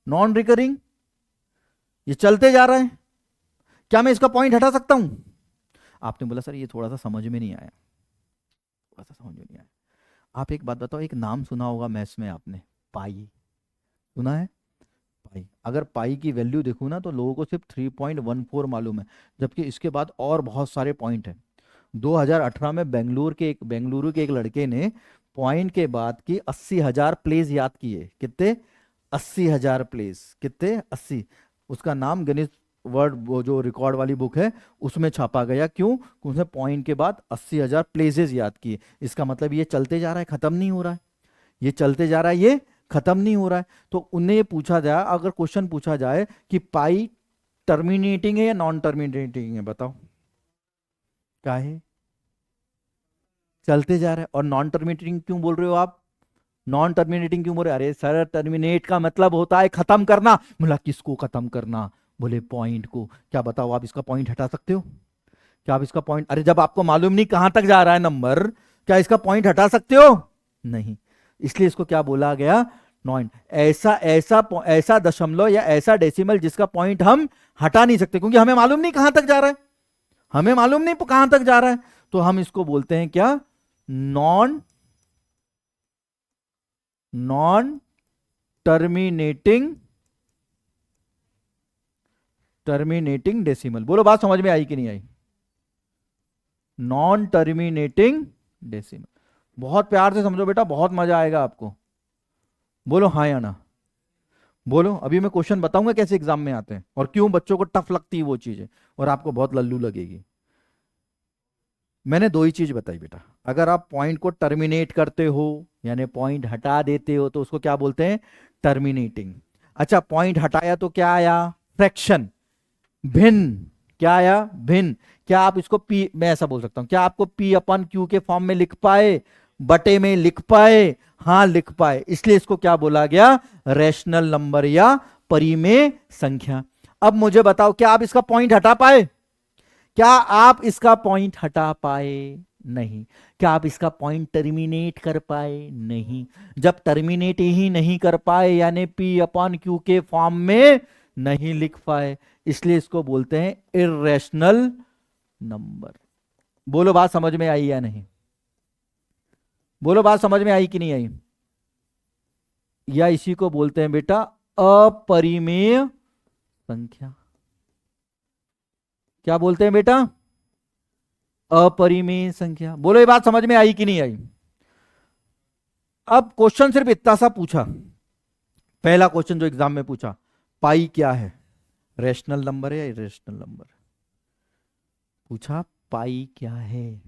नॉन रिकरिंग, ये चलते जा रहा है। क्या मैं इसका पॉइंट हटा सकता हूं? आपने बोला सर ये थोड़ा सा समझ में नहीं आया, थोड़ा सा समझ में नहीं आया। आप एक बात बताओ, एक नाम सुना होगा मैथ्स में आपने, पाई, सुना है? पाई। अगर पाई की वैल्यू देखूँ ना तो लोगों को सिर्फ 3.14 मालूम है, जबकि इसके बाद और बहुत सारे पॉइंट हैं। 2018 में बेंगलुरु के एक लड़के ने पॉइंट के बाद की 80,000 प्लेस याद किए। कितने? 80,000 प्लेस। कितने? 80। उसका नाम गिनीज वर्ल्ड, वो जो रिकॉर्ड वाली बुक है उसमें छापा गया। क्यों? क्योंकि उसने पॉइंट के बाद 80,000 प्लेसेस याद किए। इसका मतलब ये चलते जा रहा है, खत्म नहीं हो रहा है, ये चलते जा रहा है, ये खत्म नहीं हो रहा है। तो उन्हें ये पूछा जाए, अगर क्वेश्चन पूछा जाए कि पाई टर्मिनेटिंग है या नॉन टर्मिनेटिंग है, बताओ क्या है? चलते जा रहा है। और नॉन टर्मिनेटिंग क्यों बोल रहे हो आप? नॉन टर्मिनेटिंग क्यों बोल रहे? अरे सर टर्मिनेट का मतलब होता है खत्म करना। बोला किसको खत्म करना? बोले पॉइंट को। क्या बताओ आप इसका पॉइंट हटा सकते हो? क्या आप इसका पॉइंट, अरे जब आपको मालूम नहीं कहां तक जा रहा है नंबर, क्या इसका पॉइंट हटा सकते हो? नहीं। इसलिए इसको क्या बोला गया, नॉन। ऐसा ऐसा ऐसा दशमलव या ऐसा डेसिमल जिसका पॉइंट हम हटा नहीं सकते, क्योंकि हमें मालूम नहीं कहां तक जा रहा है, हमें मालूम नहीं कहां तक जा रहा है। तो हम इसको बोलते हैं क्या, non non terminating terminating decimal. बोलो बात समझ में आई कि नहीं आई? Non terminating decimal. बहुत प्यार से समझो बेटा, बहुत मजा आएगा आपको। बोलो हाँ या ना। बोलो, अभी मैं क्वेश्चन बताऊंगा कैसे एग्जाम में आते हैं और क्यों बच्चों को टफ लगती है वो चीजें, और आपको बहुत लल्लू लगेगी। मैंने दो ही चीज बताई बेटा। अगर आप पॉइंट को टर्मिनेट करते हो यानी पॉइंट हटा देते हो तो उसको क्या बोलते हैं? टर्मिनेटिंग। अच्छा, पॉइंट हटाया तो क्या आया? फ्रैक्शन, भिन्न। क्या आया? भिन्न। क्या आप इसको पी, मैं ऐसा बोल सकता हूं, क्या आपको पी अपन क्यू के फॉर्म में लिख पाए? बटे में लिख पाए? हाँ लिख पाए, इसलिए इसको क्या बोला गया? रैशनल नंबर या परिमेय संख्या। अब मुझे बताओ, क्या आप इसका पॉइंट हटा पाए? क्या आप इसका पॉइंट हटा पाए? नहीं। क्या आप इसका पॉइंट टर्मिनेट कर पाए? नहीं। जब टर्मिनेट ही नहीं कर पाए यानी पी अपॉन क्यू के फॉर्म में नहीं लिख पाए, इसलिए इसको बोलते हैं इर्रेशनल नंबर। बोलो बात समझ में आई या नहीं? बोलो बात समझ में आई कि नहीं आई? या इसी को बोलते हैं बेटा अपरिमेय संख्या। क्या बोलते हैं बेटा? अपरिमेय संख्या। बोलो ये बात समझ में आई कि नहीं आई? अब क्वेश्चन सिर्फ इतना सा पूछा, पहला क्वेश्चन जो एग्जाम में पूछा, पाई क्या है? रैशनल नंबर है या इरेशनल नंबर? पूछा पाई क्या है,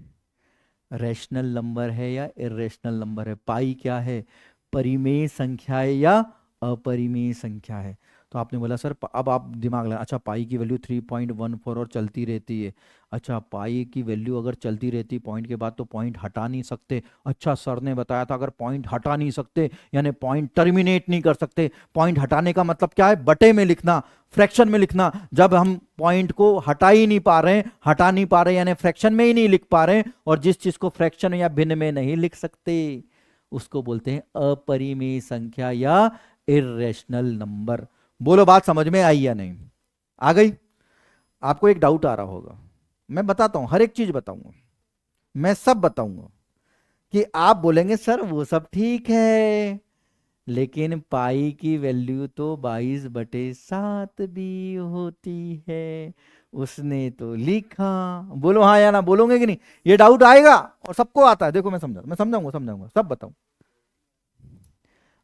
रैशनल नंबर है या इरेशनल नंबर है? पाई क्या है, परिमेय संख्या है या अपरिमेय संख्या है? तो आपने बोला सर अब आप दिमाग लगा, अच्छा पाई की वैल्यू 3.14 और चलती रहती है। अच्छा पाई की वैल्यू अगर चलती रहती पॉइंट के बाद तो पॉइंट हटा नहीं सकते। अच्छा सर ने बताया था अगर पॉइंट हटा नहीं सकते यानी पॉइंट टर्मिनेट नहीं कर सकते। पॉइंट हटाने का मतलब क्या है? बटे में लिखना, फ्रैक्शन में लिखना। जब हम पॉइंट को हटा ही नहीं पा रहे, हटा नहीं पा रहे यानी फ्रैक्शन में ही नहीं लिख पा रहे, और जिस चीज को फ्रैक्शन या भिन्न में नहीं लिख सकते उसको बोलते हैं अपरिमेय संख्या या इर्रेशनल नंबर। बोलो बात समझ में आई या नहीं? आ गई? आपको एक डाउट आ रहा होगा, मैं बताता हूं, हर एक चीज बताऊंगा, मैं सब बताऊंगा। कि आप बोलेंगे सर वो सब ठीक है लेकिन पाई की वैल्यू तो 22/7 भी होती है, उसने तो लिखा। बोलो हाँ या ना, बोलोगे कि नहीं? ये डाउट आएगा और सबको आता है। देखो मैं समझाऊंगा समझाऊंगा सब बताऊं।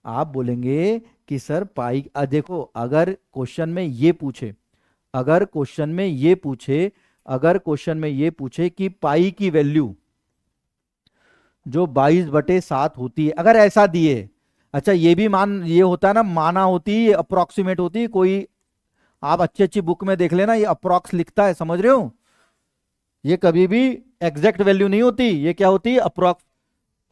आप बोलेंगे कि सर पाई देखो अगर क्वेश्चन में ये पूछे, अगर क्वेश्चन में ये पूछे, अगर क्वेश्चन में ये पूछे कि पाई की वैल्यू जो 22/7 होती है, अगर ऐसा दिए। अच्छा ये भी मान, ये होता है ना, माना होती है, अप्रोक्सीमेट होती है कोई। आप अच्छी अच्छी बुक में देख लेना, ये अप्रोक्स लिखता है, समझ रहे हो? ये कभी भी एग्जैक्ट वैल्यू नहीं होती, ये क्या होती है? अप्रोक्स।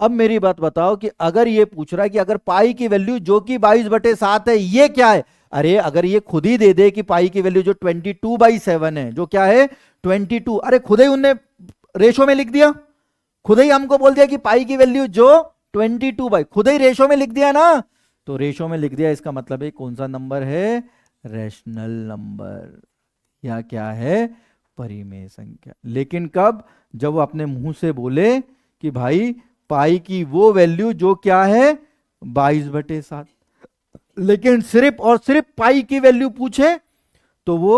अब मेरी बात बताओ कि अगर ये पूछ रहा है कि अगर पाई की वैल्यू जो कि 22/7 है ये क्या है? अरे अगर ये खुद ही दे दे कि पाई की वैल्यू जो 22/7 है, जो क्या है 22, अरे खुद ही उनने रेशो में लिख दिया, खुद ही हमको बोल दिया कि पाई की वैल्यू जो 22 खुद ही रेशो में लिख दिया ना। तो रेशो में लिख दिया इसका मतलब है कौन सा नंबर है? रैशनल नंबर या क्या है? परिमेय संख्या। लेकिन कब? जब वो अपने मुंह से बोले कि भाई पाई की वो वैल्यू जो क्या है 22/7, लेकिन सिर्फ और सिर्फ पाई की वैल्यू पूछे तो वो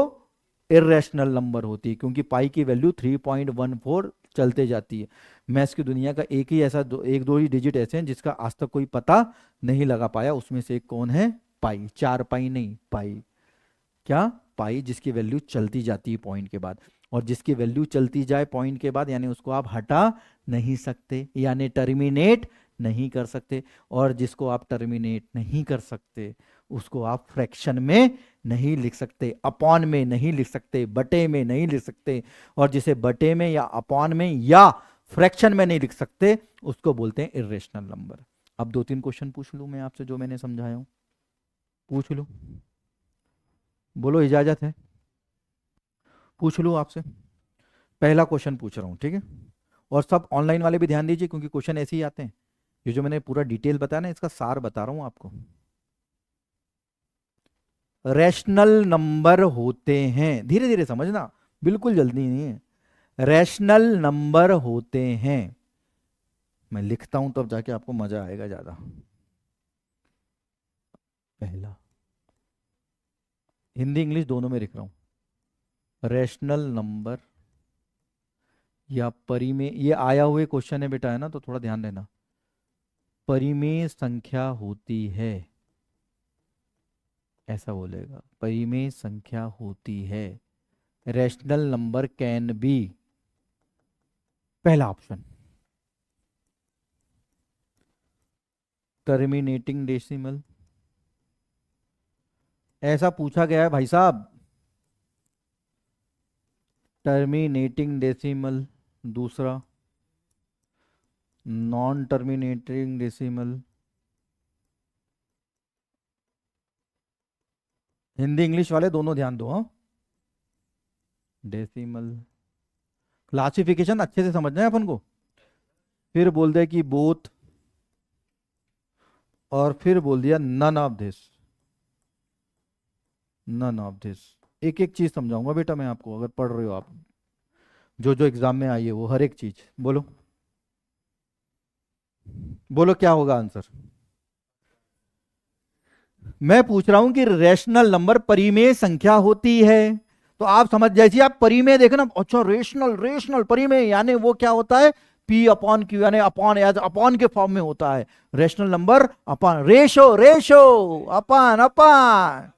इरेशनल नंबर होती है, क्योंकि पाई की वैल्यू 3.14 चलते जाती है। मैथ्स की दुनिया का एक ही ऐसा एक दो ही डिजिट ऐसे हैं जिसका आज तक कोई पता नहीं लगा पाया, उसमें से एक कौन है? पाई। 4 पाई नहीं, पाई। क्या? पाई, जिसकी वैल्यू चलती जाती है पॉइंट के बाद, और जिसकी वैल्यू चलती जाए पॉइंट के बाद यानी उसको आप हटा नहीं सकते यानी टर्मिनेट नहीं कर सकते, और जिसको आप टर्मिनेट नहीं कर सकते उसको आप फ्रैक्शन में नहीं लिख सकते, अपॉन में नहीं लिख सकते, बटे में नहीं लिख सकते, और जिसे बटे में या अपॉन में या फ्रैक्शन में नहीं लिख सकते उसको बोलते हैं इरेशनल नंबर। अब दो तीन क्वेश्चन पूछ लूं मैं आपसे जो मैंने समझाया हूं? पूछ लूं? बोलो इजाजत है? पूछ लूं आपसे? पहला क्वेश्चन पूछ रहा हूं, ठीक है? और सब ऑनलाइन वाले भी ध्यान दीजिए क्योंकि क्वेश्चन ऐसे ही आते हैं। ये जो मैंने पूरा डिटेल बताया ना इसका सार बता रहा हूं आपको। रैशनल नंबर होते हैं, धीरे धीरे समझना, बिल्कुल जल्दी नहीं है। रैशनल नंबर होते हैं, मैं लिखता हूं तब जाके आपको मजा आएगा ज्यादा। पहला, हिंदी इंग्लिश दोनों में लिख रहा हूं। रैशनल नंबर या परिमेय, ये आया हुए क्वेश्चन है बेटा, है ना, तो थोड़ा ध्यान देना। परिमेय संख्या होती है, ऐसा बोलेगा, परिमेय संख्या होती है। रैशनल नंबर कैन बी, पहला ऑप्शन। टर्मिनेटिंग डेसिमल, ऐसा पूछा गया है भाई साहब। टर्मिनेटिंग डेसिमल दूसरा, non terminating decimal. Hindi English वाले दोनों ध्यान दो, हाँ। डेसिमल क्लासिफिकेशन अच्छे से समझना है अपन को। फिर बोल दे कि बोथ, और फिर बोल दिया none of this, none of this. एक एक चीज समझाऊंगा बेटा मैं आपको, अगर पढ़ रहे हो आप, जो जो एग्जाम में आई है वो हर एक चीज बोलो। बोलो क्या होगा आंसर। मैं पूछ रहा हूं कि रैशनल नंबर परिमेय संख्या होती है, तो आप समझ, जैसे आप परिमेय देखे ना, अच्छा रेशनल, रेशनल परिमेय यानी वो क्या होता है, पी अपॉन क्यू, यानी अपॉन, एज अपॉन के फॉर्म में होता है। Rational number upon, ratio, ratio, upon, upon,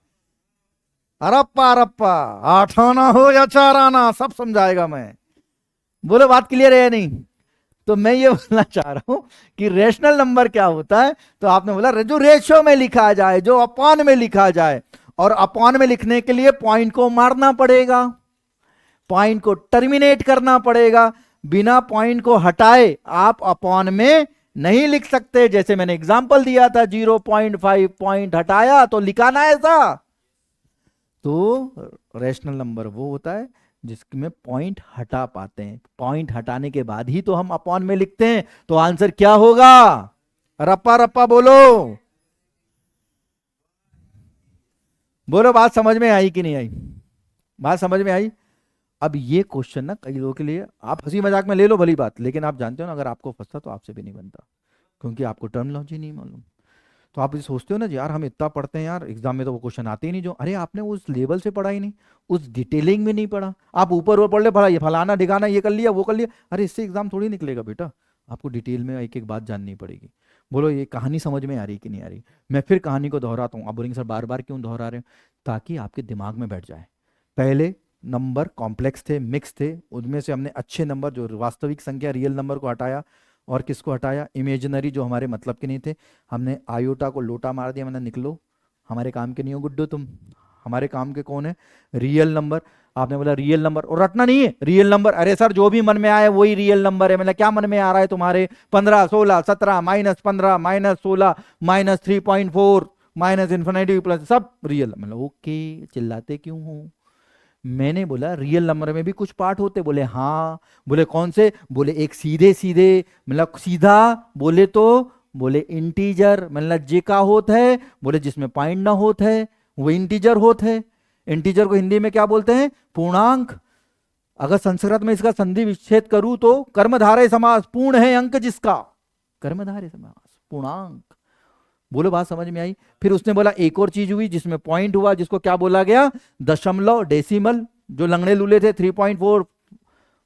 अरप्पा अरप्पा, आठ आना हो या चार आना, सब समझाएगा मैं। बोलो बात क्लियर है या नहीं। तो मैं ये बोलना चाह रहा हूं कि रेशनल नंबर क्या होता है, तो आपने बोला जो रेशो में लिखा जाए, जो अपॉन में लिखा जाए, और अपॉन में लिखने के लिए पॉइंट को मारना पड़ेगा, पॉइंट को टर्मिनेट करना पड़ेगा। बिना पॉइंट को हटाए आप अपॉन में नहीं लिख सकते। जैसे मैंने एग्जांपल दिया था, 0.5 पॉइंट हटाया तो लिखा ना ऐसा। तो रैशनल नंबर वो होता है जिसमें पॉइंट हटा पाते हैं, पॉइंट हटाने के बाद ही तो हम अपॉन में लिखते हैं। तो आंसर क्या होगा, रप्पा रप्पा बोलो, बोलो। बात समझ में आई कि नहीं आई, बात समझ में आई। अब ये क्वेश्चन ना कई लोगों के लिए, आप हंसी मजाक में ले लो भली बात, लेकिन आप जानते हो ना, अगर आपको फंसता तो आपसे भी नहीं बनता, क्योंकि आपको टर्मिनोलॉजी नहीं मालूम। तो आप ये सोचते हो ना यार, हम इतना पढ़ते हैं यार, एग्जाम में तो वो क्वेश्चन आते ही नहीं जो, अरे आपने उस लेवल से पढ़ा ही नहीं, उस डिटेलिंग में नहीं पढ़ा। आप ऊपर वो पढ़ ले, भला ये फलाना ढिकाना ये कर लिया वो कर लिया, अरे इससे एग्जाम थोड़ी निकलेगा बेटा। आपको डिटेल में एक एक बात जाननी पड़ेगी। बोलो ये कहानी समझ में आ रही कि नहीं आ रही। मैं फिर कहानी को दोहराता हूँ, आप बोलेंगे सर बार बार क्यों दोहरा रहे हो, ताकि आपके दिमाग में बैठ जाए। पहले नंबर कॉम्प्लेक्स थे, मिक्स थे, उनमें से हमने अच्छे नंबर जो वास्तविक संख्या रियल नंबर को हटाया, और किसको हटाया, इमेजिनरी जो हमारे मतलब के नहीं थे। हमने आयोटा को लोटा मार दिया, मैंने निकलो, हमारे काम के नहीं हो गुड्डू तुम, हमारे काम के कौन है, रियल नंबर। आपने बोला रियल नंबर, और रटना नहीं है रियल नंबर, अरे सर जो भी मन में आए वही रियल नंबर है। मतलब क्या मन में आ रहा है तुम्हारे, 15, 16, 17, -15, -16, -3.4, माइनस इन्फिनिटी प्लस, सब रियल। मतलब ओके, चिल्लाते क्यों हो। मैंने बोला रियल नंबर में भी कुछ पार्ट होते, बोले हाँ। बोले कौन से, बोले एक सीधे सीधे, मतलब सीधा, बोले तो, बोले इंटीजर, मतलब जे का होत है, बोले जिसमें पॉइंट ना होत है वो इंटीजर होत है। इंटीजर को हिंदी में क्या बोलते हैं, पूर्णांक। अगर संस्कृत में इसका संधि विच्छेद करूं तो कर्मधारय समास, पूर्ण है अंक जिसका, कर्मधारय समास, पूर्णांक। बोलो बात समझ में आई। फिर उसने बोला एक और चीज हुई जिसमें पॉइंट हुआ, जिसको क्या बोला गया, दशमलव, डेसिमल। जो लंगड़े लूले थे 3.4,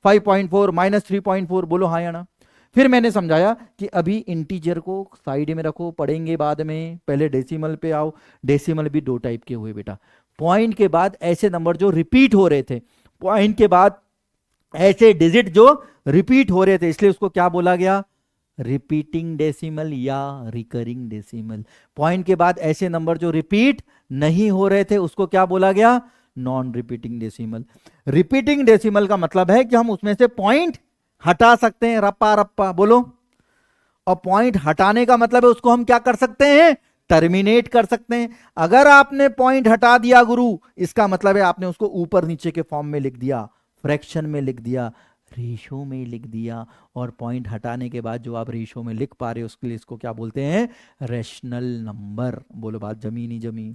5.4, -3.4, बोलो हाँ या ना। फिर मैंने समझाया कि अभी इंटीजर को साइड में रखो, पढ़ेंगे बाद में, पहले डेसिमल पे आओ। डेसिमल भी दो टाइप के हुए बेटा, पॉइंट के बाद ऐसे नंबर जो रिपीट हो रहे थे, पॉइंट के बाद ऐसे डिजिट जो रिपीट हो रहे थे, इसलिए उसको क्या बोला गया, रिपीटिंग डेसिमल या रिकरिंग डेसिमल। पॉइंट के बाद ऐसे नंबर जो रिपीट नहीं हो रहे थे उसको क्या बोला गया, non repeating decimal. Repeating decimal का मतलब है कि हम उसमें से पॉइंट हटा सकते हैं, रप्पा रप्पा बोलो। और पॉइंट हटाने का मतलब है उसको हम क्या कर सकते हैं, टर्मिनेट कर सकते हैं। अगर आपने पॉइंट हटा दिया गुरु, इसका मतलब है आपने उसको ऊपर नीचे के फॉर्म में लिख दिया, फ्रैक्शन में लिख दिया, रेशो में लिख दिया। और पॉइंट हटाने के बाद जो आप रेशो में लिख पा रहे हो उसके लिए इसको क्या बोलते हैं, रैशनल नंबर। बोलो बात जमी नहीं जमी।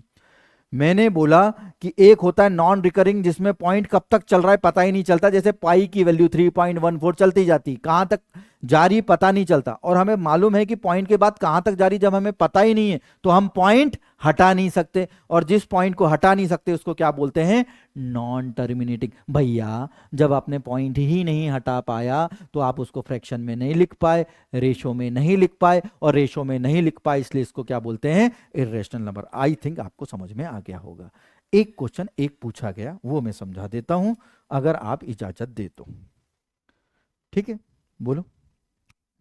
मैंने बोला कि एक होता है नॉन रिकरिंग, जिसमें पॉइंट कब तक चल रहा है पता ही नहीं चलता, जैसे पाई की वैल्यू 3.14 चलती जाती, कहां तक जा रही पता नहीं चलता, और हमें मालूम है कि पॉइंट के बाद कहां तक जा रही, जब हमें पता ही नहीं है तो हम पॉइंट हटा नहीं सकते, और जिस पॉइंट को हटा नहीं सकते उसको क्या बोलते हैं, नॉन टर्मिनेटिंग। भैया जब आपने पॉइंट ही नहीं हटा पाया तो आप उसको फ्रैक्शन में नहीं लिख पाए, रेशो में नहीं लिख पाए, और रेशो में नहीं लिख पाए इसलिए इसको क्या बोलते हैं, इर्रेशनल नंबर। आई थिंक आपको समझ में आ गया होगा। एक क्वेश्चन एक पूछा गया वो मैं समझा देता हूं, अगर आप इजाजत दे तो। ठीक है, बोलो,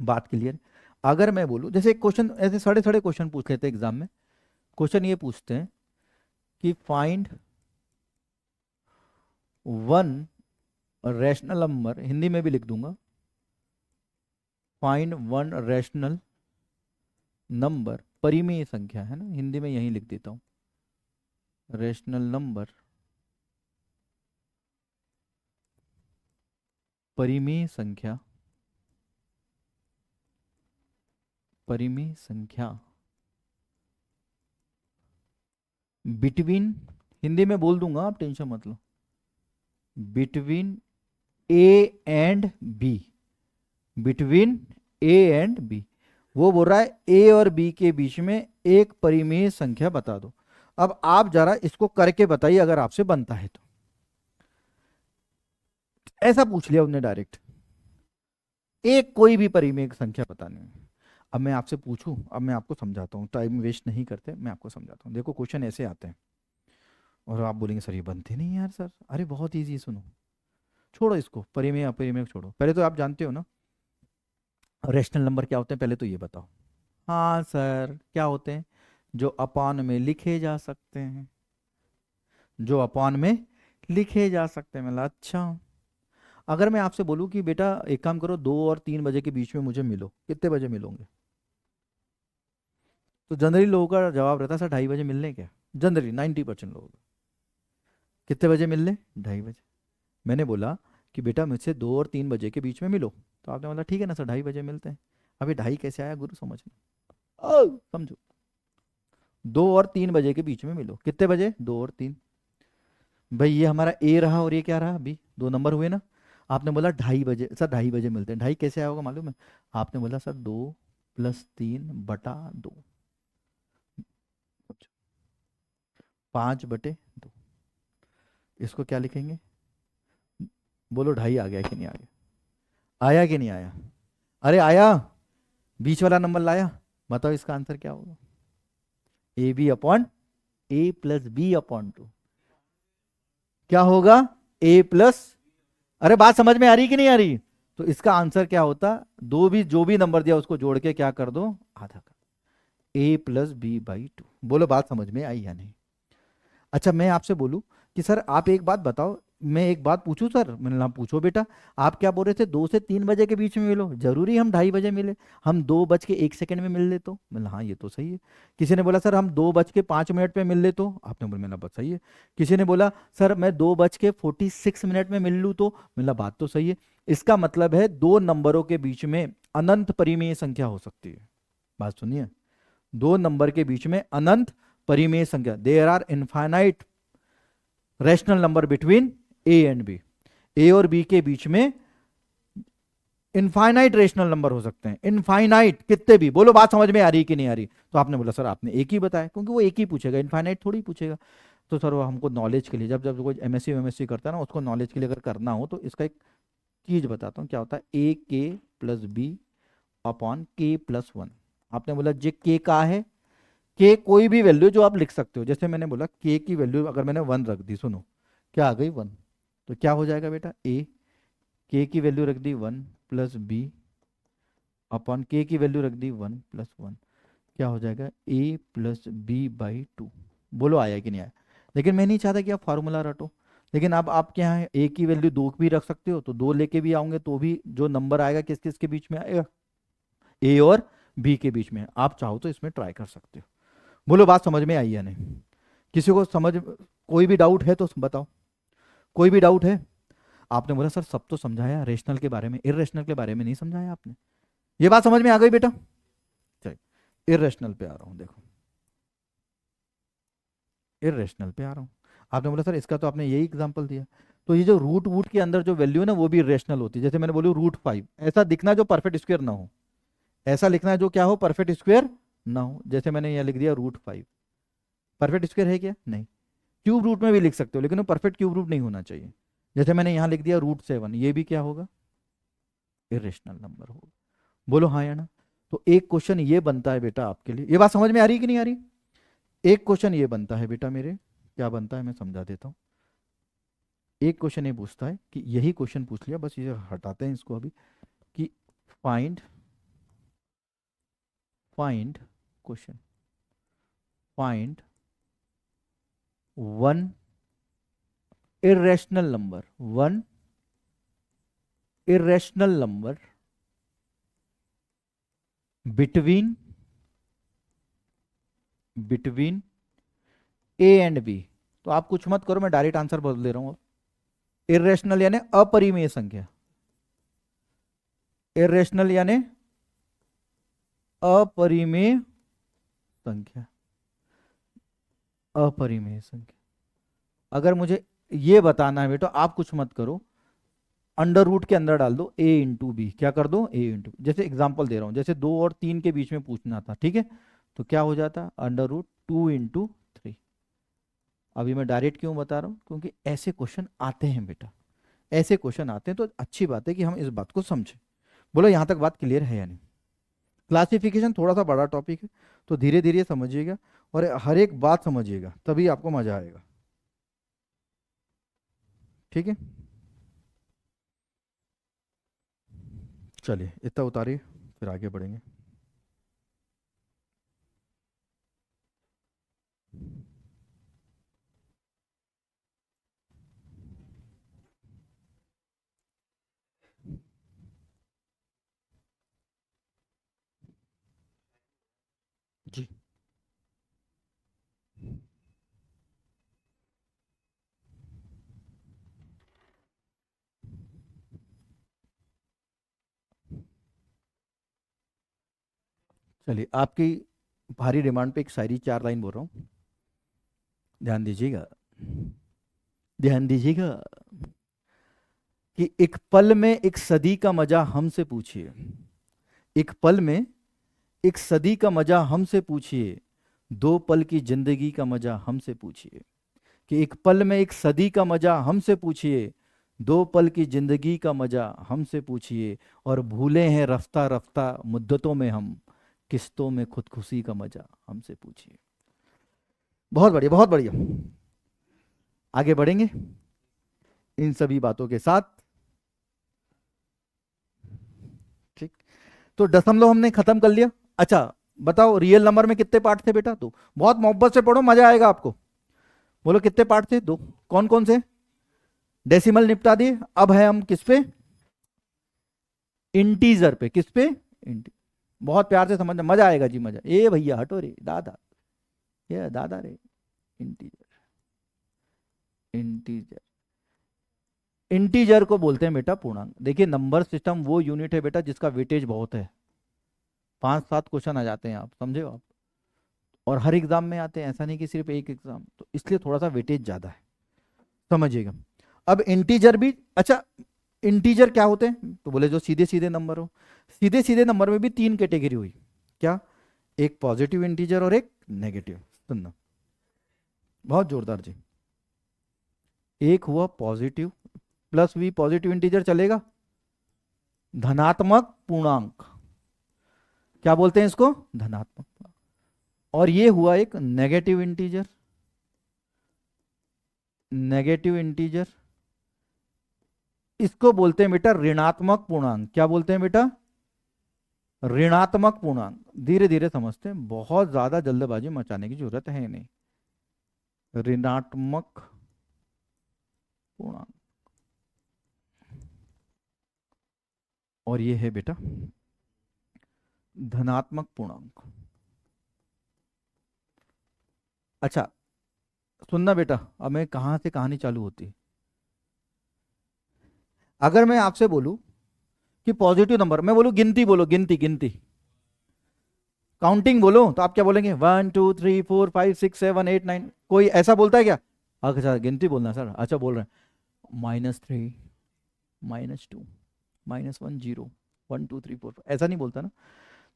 बात क्लियर। अगर मैं बोलूं, जैसे एक क्वेश्चन ऐसे सड़े सड़े क्वेश्चन पूछ लेते हैं एग्जाम में। क्वेश्चन ये पूछते हैं कि find one rational number, Hindi में भी लिख दूंगा, फाइंड वन रैशनल नंबर, परिमेय संख्या है ना, हिंदी में यही लिख देता हूं, रैशनल नंबर परिमेय संख्या, परिमेय संख्या बिटवीन, हिंदी में बोल दूंगा आप टेंशन मत लो, between A and B, between A and B. वो बोल रहा है ए और बी के बीच में एक परिमेय संख्या बता दो। अब आप जरा इसको करके बताइए अगर आपसे बनता है तो। ऐसा पूछ लिया उन्होंने डायरेक्ट, एक कोई भी परिमेय संख्या बतानी है। अब मैं आपसे पूछूं, अब मैं आपको समझाता हूँ, टाइम वेस्ट नहीं करते, मैं आपको समझाता हूँ। देखो क्वेश्चन ऐसे आते हैं और आप बोलेंगे सर ये बनते नहीं यार सर, अरे बहुत ईजी, सुनो, छोड़ो इसको, परिमेय अपरिमेय को छोड़ो, पहले तो आप जानते हो ना रेशनल नंबर क्या होते हैं, पहले तो ये बताओ। हाँ सर क्या होते हैं, जो अपॉन में लिखे जा सकते हैं, जो अपॉन में लिखे जा सकते हैं। मतलब अच्छा, अगर मैं आपसे बोलूं कि बेटा एक काम करो, 2 और 3 बजे के बीच में मुझे मिलो, कितने बजे मिलोगे? तो जनरली लोगों का जवाब रहता है सर 2:30 बजे मिल लें क्या, जनरली 90% लोग। कितने बजे मिल लें? 2:30 बजे। मैंने बोला कि बेटा मुझसे 2 और 3 बजे के बीच में मिलो, तो आपने बोला ठीक है ना सर 2:30 बजे मिलते हैं। अभी ढाई कैसे आया गुरु, समझ में समझो, 2 और 3 बजे के बीच में मिलो, कितने बजे? 2 और 3। भाई ये हमारा ए रहा और ये क्या रहा, अभी 2 नंबर हुए ना। आपने बोला 2:30 बजे, सर 2:30 बजे मिलते हैं, ढाई कैसे आया होगा मालूम है? आपने बोला सर 2 + 3/2, 5/2। इसको क्या लिखेंगे? बोलो ढाई आ गया कि नहीं आ गया, आया कि नहीं आया? अरे आया, बीच वाला नंबर लाया। बताओ इसका आंसर क्या होगा, A/A+B/2। क्या होगा? A+, अरे बात समझ में आ रही कि नहीं आ रही? तो इसका आंसर क्या होता, दो भी जो भी नंबर दिया उसको जोड़ के क्या कर दो, आधा कर, A+B/2। बोलो बात समझ में आई या नहीं? अच्छा मैं आपसे बोलूं कि सर आप एक बात बताओ, मैं एक बात पूछूं सर, मैंने ना पूछो बेटा। आप क्या बोल रहे थे, 2 से 3 बजे के बीच में मिलो, जरूरी हम 2:30 बजे मिले? हम 2:01 में मिल ले तो, मैंने हाँ ये तो सही है। किसी ने बोला सर हम 2:05 पे मिल ले तो, आपने बोला, मैंने बात सही है। किसी ने बोला सर मैं 2:46 में मिल लूँ तो, मैंने बात तो सही है। इसका मतलब है दो नंबरों के बीच में अनंत परिमेय संख्या हो सकती है। बात सुनिए, दो नंबर के बीच में अनंत परिमेय संख्या, there are infinite rational number between A and B. A और बी के बीच में इनफाइनाइट रेशनल नंबर हो सकते हैं, इनफाइनाइट कितने भी। बोलो बात समझ में आ रही कि नहीं आ रही? तो आपने बोला सर आपने एक ही बताया, क्योंकि वो एक ही पूछेगा, इनफाइनाइट थोड़ी पूछेगा। तो सर वो हमको नॉलेज के लिए, जब जब कोई एमएससी करता है ना, उसको नॉलेज के लिए अगर करना हो तो इसका एक चीज बताता हूँ क्या होता है, AK+B/K+1। आपने बोला जे के का है, के कोई भी वैल्यू जो आप लिख सकते हो, जैसे मैंने बोला के की वैल्यू अगर मैंने 1 रख दी, सुनो क्या आ गई 1, तो क्या हो जाएगा बेटा, ए, के की वैल्यू रख दी 1+B/, के की वैल्यू रख दी 1+1, क्या हो जाएगा, A+B/2। बोलो आया कि नहीं आया? लेकिन मैं नहीं चाहता कि आप फार्मूला रटो, लेकिन अब आपके यहाँ ए की वैल्यू 2 भी रख सकते हो, तो 2 लेके भी आओगे तो भी जो नंबर आएगा किस किस के बीच में आएगा, ए और बी के बीच में। आप चाहो तो इसमें ट्राई कर सकते हो। बोलो बात समझ में आई या नहीं? किसी को समझ, कोई भी डाउट है तो बताओ, कोई भी डाउट है? आपने बोला सर सब तो समझाया, रेशनल के बारे में, इरेशनल के बारे में नहीं समझाया आपने। ये बात समझ में आ गई बेटा? चलिए इरेशनल पे आ रहा हूं, देखो इरेशनल पे आ रहा हूं। आपने बोला सर इसका तो आपने यही एग्जांपल दिया, तो ये जो रूट वूट के अंदर जो वैल्यू है ना वो भी इरेशनल होती है। जैसे मैंने बोलू √5, ऐसा दिखना जो परफेक्ट स्क्वायर ना हो, ऐसा लिखना है जो क्या हो, परफेक्ट स्क्वायर ना हो। जैसे मैंने यहाँ लिख दिया √5, परफेक्ट स्क्वायर है क्या, नहीं। क्यूब रूट में भी लिख सकते हो लेकिन वो परफेक्ट क्यूब रूट नहीं होना चाहिए। जैसे मैंने यहाँ लिख दिया √7, ये भी क्या होगा, इरेशनल नंबर होगा। बोलो हाँ या ना। तो एक क्वेश्चन ये बनता है बेटा आपके लिए, ये बात समझ में आ रही है कि नहीं आ रही। एक क्वेश्चन ये बनता है बेटा मेरे, क्या बनता है मैं समझा देता हूँ। एक क्वेश्चन ये पूछता है कि यही क्वेश्चन पूछ लिया, बस ये हटाते हैं इसको अभी, कि find find question find one irrational number, one irrational number between between A and B. तो आप कुछ मत करो, मैं डायरेक्ट आंसर बोल दे रहा हूं। इरेशनल यानी अपरिमेय संख्या, इरेशनल यानी अपरिमेय संख्या, अपरिमेय संख्या। अगर मुझे ये बताना है बेटा, आप कुछ मत करो, अंडर रूट के अंदर डाल दो a × b, क्या कर दो a × जैसे एग्जांपल दे रहा हूं, जैसे 2 और 3 के बीच में पूछना था, ठीक है, तो क्या हो जाता, √2 × 3। अभी मैं डायरेक्ट क्यों बता रहा हूं, क्योंकि ऐसे क्वेश्चन आते हैं बेटा, ऐसे क्वेश्चन आते हैं, तो अच्छी बात है कि हम इस बात को समझें। बोलो यहां तक बात क्लियर है या नहीं। क्लासिफिकेशन थोड़ा सा बड़ा टॉपिक है, तो धीरे धीरे समझिएगा और हर एक बात समझिएगा, तभी आपको मजा आएगा, ठीक है। चलिए इतना उतारिए, फिर आगे बढ़ेंगे। जी। चलिए आपकी भारी डिमांड पे एक शायरी 4 लाइन बोल रहा हूँ, ध्यान दीजिएगा, ध्यान दीजिएगा। कि एक पल में एक सदी का मजा हमसे पूछिए, एक पल में एक सदी का मजा हमसे पूछिए, 2 पल की जिंदगी का मजा हमसे पूछिए। कि एक पल में एक सदी का मजा हमसे पूछिए, 2 पल की जिंदगी का मजा हमसे पूछिए। और भूले हैं रफ्ता रफ्ता मुद्दतों में हम, किस्तों में खुदकुशी का मजा हमसे पूछिए। बहुत बढ़िया, बहुत बढ़िया। आगे बढ़ेंगे इन सभी बातों के साथ, ठीक। तो दशमलव हमने खत्म कर लिया। अच्छा बताओ रियल नंबर में कितने पार्ट थे बेटा, तो बहुत मोहब्बत से पढ़ो, मजा आएगा आपको। बोलो कितने पार्ट थे, 2, कौन कौन से। डेसिमल निपटा दिए, अब है हम किस पे, इंटीजर पे। किस पे, बहुत प्यार से समझना, मजा आएगा जी, मजा। ए भैया हटो रे दादा, ये दादा रे। इंटीजर, इंटीजर, इंटीजर को बोलते हैं बेटा पूर्णांक। देखिए नंबर सिस्टम वो यूनिट है बेटा जिसका वेटेज बहुत है, 5-7 क्वेश्चन आ जाते हैं, आप समझे हो आप, और हर एग्जाम में आते हैं, ऐसा नहीं कि सिर्फ एक एग्जाम, तो इसलिए थोड़ा सा वेटेज ज्यादा है, समझिएगा। अब इंटीजर भी, अच्छा इंटीजर क्या होते हैं, तो बोले जो सीधे सीधे नंबर हो। सीधे सीधे नंबर में भी 3 कैटेगरी हुई, क्या, एक पॉजिटिव इंटीजर और एक नेगेटिव। सुनना बहुत जोरदार जी। एक हुआ positive, plus V positive integer चलेगा, धनात्मक पूर्णांक, क्या बोलते हैं इसको, धनात्मक पूर्णांक। और ये हुआ एक नेगेटिव इंटीजर, नेगेटिव इंटीजर, इसको बोलते हैं बेटा ऋणात्मक पूर्णांक। क्या बोलते हैं बेटा, ऋणात्मक पूर्णांक। धीरे धीरे समझते हैं, बहुत ज्यादा जल्दबाजी मचाने की जरूरत है नहीं। ऋणात्मक पूर्णांक, और ये है बेटा धनात्मक पूर्णांक। अच्छा सुनना बेटा, अब मैं कहां से कहानी चालू होती है। अगर मैं आपसे बोलूं कि पॉजिटिव नंबर, मैं बोलूं गिनती, बोलो गिनती, गिनती काउंटिंग बोलो, तो आप क्या बोलेंगे, 1 2 3 4 5 6 7 8 9, कोई ऐसा बोलता है क्या। अच्छा गिनती बोलना सर, अच्छा बोल रहे हैं। -3, -2, -1, 0, 1 2 3 4 ऐसा नहीं बोलता ना।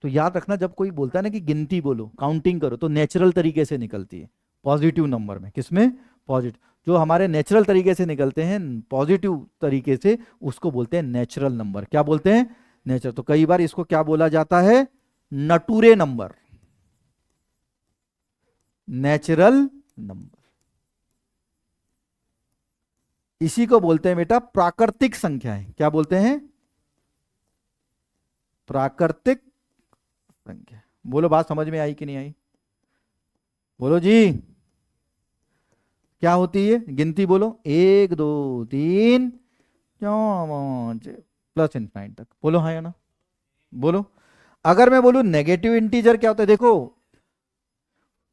तो याद रखना, जब कोई बोलता है ना कि गिनती बोलो, काउंटिंग करो, तो नेचुरल तरीके से निकलती है पॉजिटिव नंबर में। किसमें? पॉजिटिव। जो हमारे नेचुरल तरीके से निकलते हैं पॉजिटिव तरीके से, उसको बोलते हैं नेचुरल नंबर। क्या बोलते हैं? नेचुरल। तो कई बार इसको क्या बोला जाता है? नटूरे नंबर, नेचुरल नंबर। इसी को बोलते हैं बेटा प्राकृतिक संख्याएं। क्या बोलते हैं? प्राकृतिक संख्या। बोलो, बात समझ में आई कि नहीं आई? बोलो जी। क्या होती है गिनती? बोलो, 1 2 3 4 5 प्लस इनफाइनाइट तक। बोलो हाँ या ना? बोलो। अगर मैं बोलूं नेगेटिव इंटीजर क्या होता है, देखो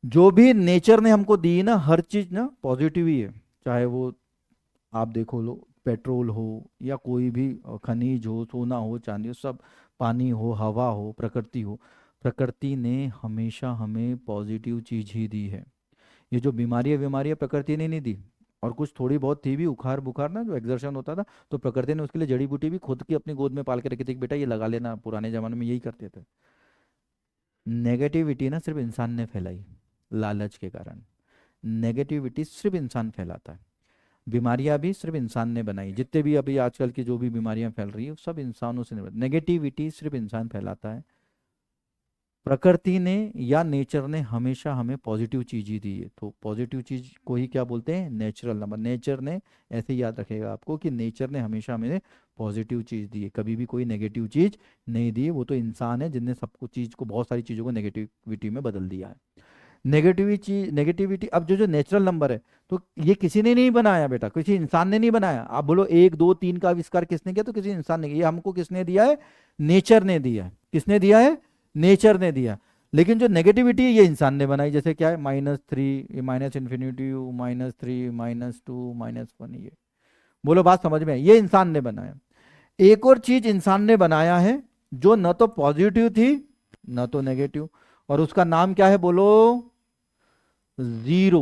जो भी नेचर ने हमको दी ना, हर चीज ना पॉजिटिव ही है। चाहे वो आप देखो लो, पेट्रोल हो या कोई भी खनिज हो, सोना हो, चांदी हो, सब, पानी हो, हवा हो, प्रकृति हो, प्रकृति ने हमेशा हमें पॉजिटिव चीज ही दी है। ये जो बीमारियां बीमारियां प्रकृति ने नहीं दी, और कुछ थोड़ी बहुत थी भी, उखार बुखार ना, जो एक्सर्शन होता था, तो प्रकृति ने उसके लिए जड़ी बूटी भी खुद की अपनी गोद में पाल के रखी थी कि बेटा ये लगा लेना। पुराने जमाने में यही करते थे। नेगेटिविटी ना सिर्फ इंसान ने फैलाई, लालच के कारण। नेगेटिविटी सिर्फ इंसान फैलाता है। बीमारियां भी सिर्फ इंसान ने बनाई। जितने भी अभी आजकल की जो भी बीमारियां फैल रही है, सब इंसानों से नहीं। नेगेटिविटी सिर्फ इंसान फैलाता है। प्रकृति ने या नेचर ने हमेशा हमें पॉजिटिव चीज ही दी है। तो पॉजिटिव चीज को ही क्या बोलते हैं? Natural number. नेचर ने, ऐसे ही याद रखेगा आपको कि नेचर ने हमेशा हमें पॉजिटिव चीज दी है, कभी भी कोई नेगेटिव चीज नहीं दी है। वो तो इंसान है जिनने सबको चीज को, बहुत सारी चीजों को नेगेटिविटी में बदल दिया है। नेगेटिविटी, अब जो जो नेचुरल नंबर है, तो ये किसी ने नहीं बनाया बेटा, किसी इंसान ने नहीं बनाया। आप बोलो 1 2 3 का आविष्कार किसने किया? तो किसी इंसान ने किया। ये हमको किसने दिया है? नेचर ने दिया है। किसने दिया है? नेचर ने दिया। लेकिन जो नेगेटिविटी है ये इंसान ने बनाई। जैसे क्या है? -3, माइनस इन्फिनिटी, -3, -2, -1, ये। बोलो, बात समझ में आई? ये इंसान ने बनाया। एक और चीज इंसान ने बनाया है जो न तो पॉजिटिव थी न तो नेगेटिव, और उसका नाम क्या है? बोलो, जीरो।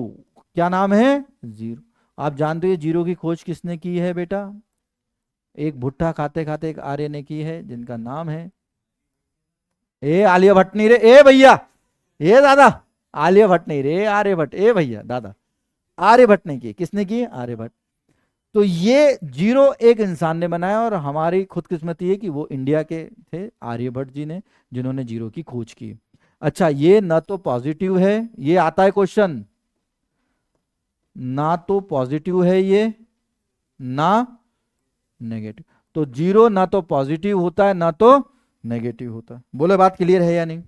क्या नाम है? जीरो। आप जानते हो ये जीरो की खोज किसने की है बेटा? एक भुट्टा खाते खाते एक आर्य ने की है, जिनका नाम है, ए आलिया भट्ट नहीं रे, ए भैया, ए दादा, आलिया भट्ट नहीं रे, आर्यभट्ट, ए भैया दादा, आर्यभट्ट ने की। किसने की? आर्यभट्ट। तो ये जीरो एक इंसान ने बनाया, और हमारी खुदकिस्मती है कि वो इंडिया के थे, आर्यभट्ट जी ने, जिन्होंने जीरो की खोज की। अच्छा, ये ना तो पॉजिटिव है, ये आता है क्वेश्चन, ना तो पॉजिटिव है ये, ना नेगेटिव। तो जीरो ना तो पॉजिटिव होता है ना तो नेगेटिव होता है। बोलो, बात क्लियर है या नहीं?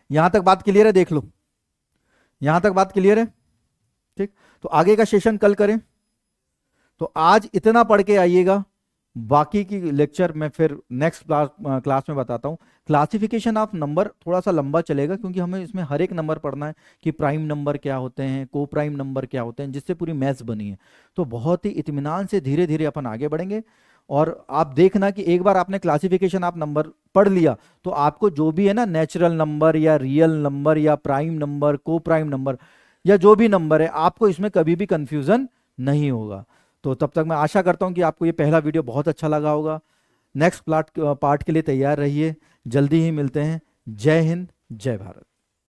यहां तक बात क्लियर है? देख लो, यहां तक बात क्लियर है? ठीक। तो आगे का सेशन कल करें। तो आज इतना पढ़ के आइएगा, बाकी की लेक्चर मैं फिर नेक्स्ट क्लास में बताता हूँ। क्लासिफिकेशन ऑफ नंबर थोड़ा सा लंबा चलेगा, क्योंकि हमें इसमें हर एक नंबर पढ़ना है कि प्राइम नंबर क्या होते हैं, को प्राइम नंबर क्या होते हैं, जिससे पूरी मैथ्स बनी है। तो बहुत ही इत्मीनान से धीरे धीरे अपन आगे बढ़ेंगे। और आप देखना कि एक बार आपने क्लासिफिकेशन ऑफ नंबर पढ़ लिया, तो आपको जो भी है ना, नेचुरल नंबर या रियल नंबर या प्राइम नंबर, को प्राइम नंबर, या जो भी नंबर है, आपको इसमें कभी भी कंफ्यूजन नहीं होगा। तो तब तक मैं आशा करता हूँ कि आपको ये पहला वीडियो बहुत अच्छा लगा होगा। नेक्स्ट पार्ट के लिए तैयार रहिए, जल्दी ही मिलते हैं। जय हिंद, जय भारत।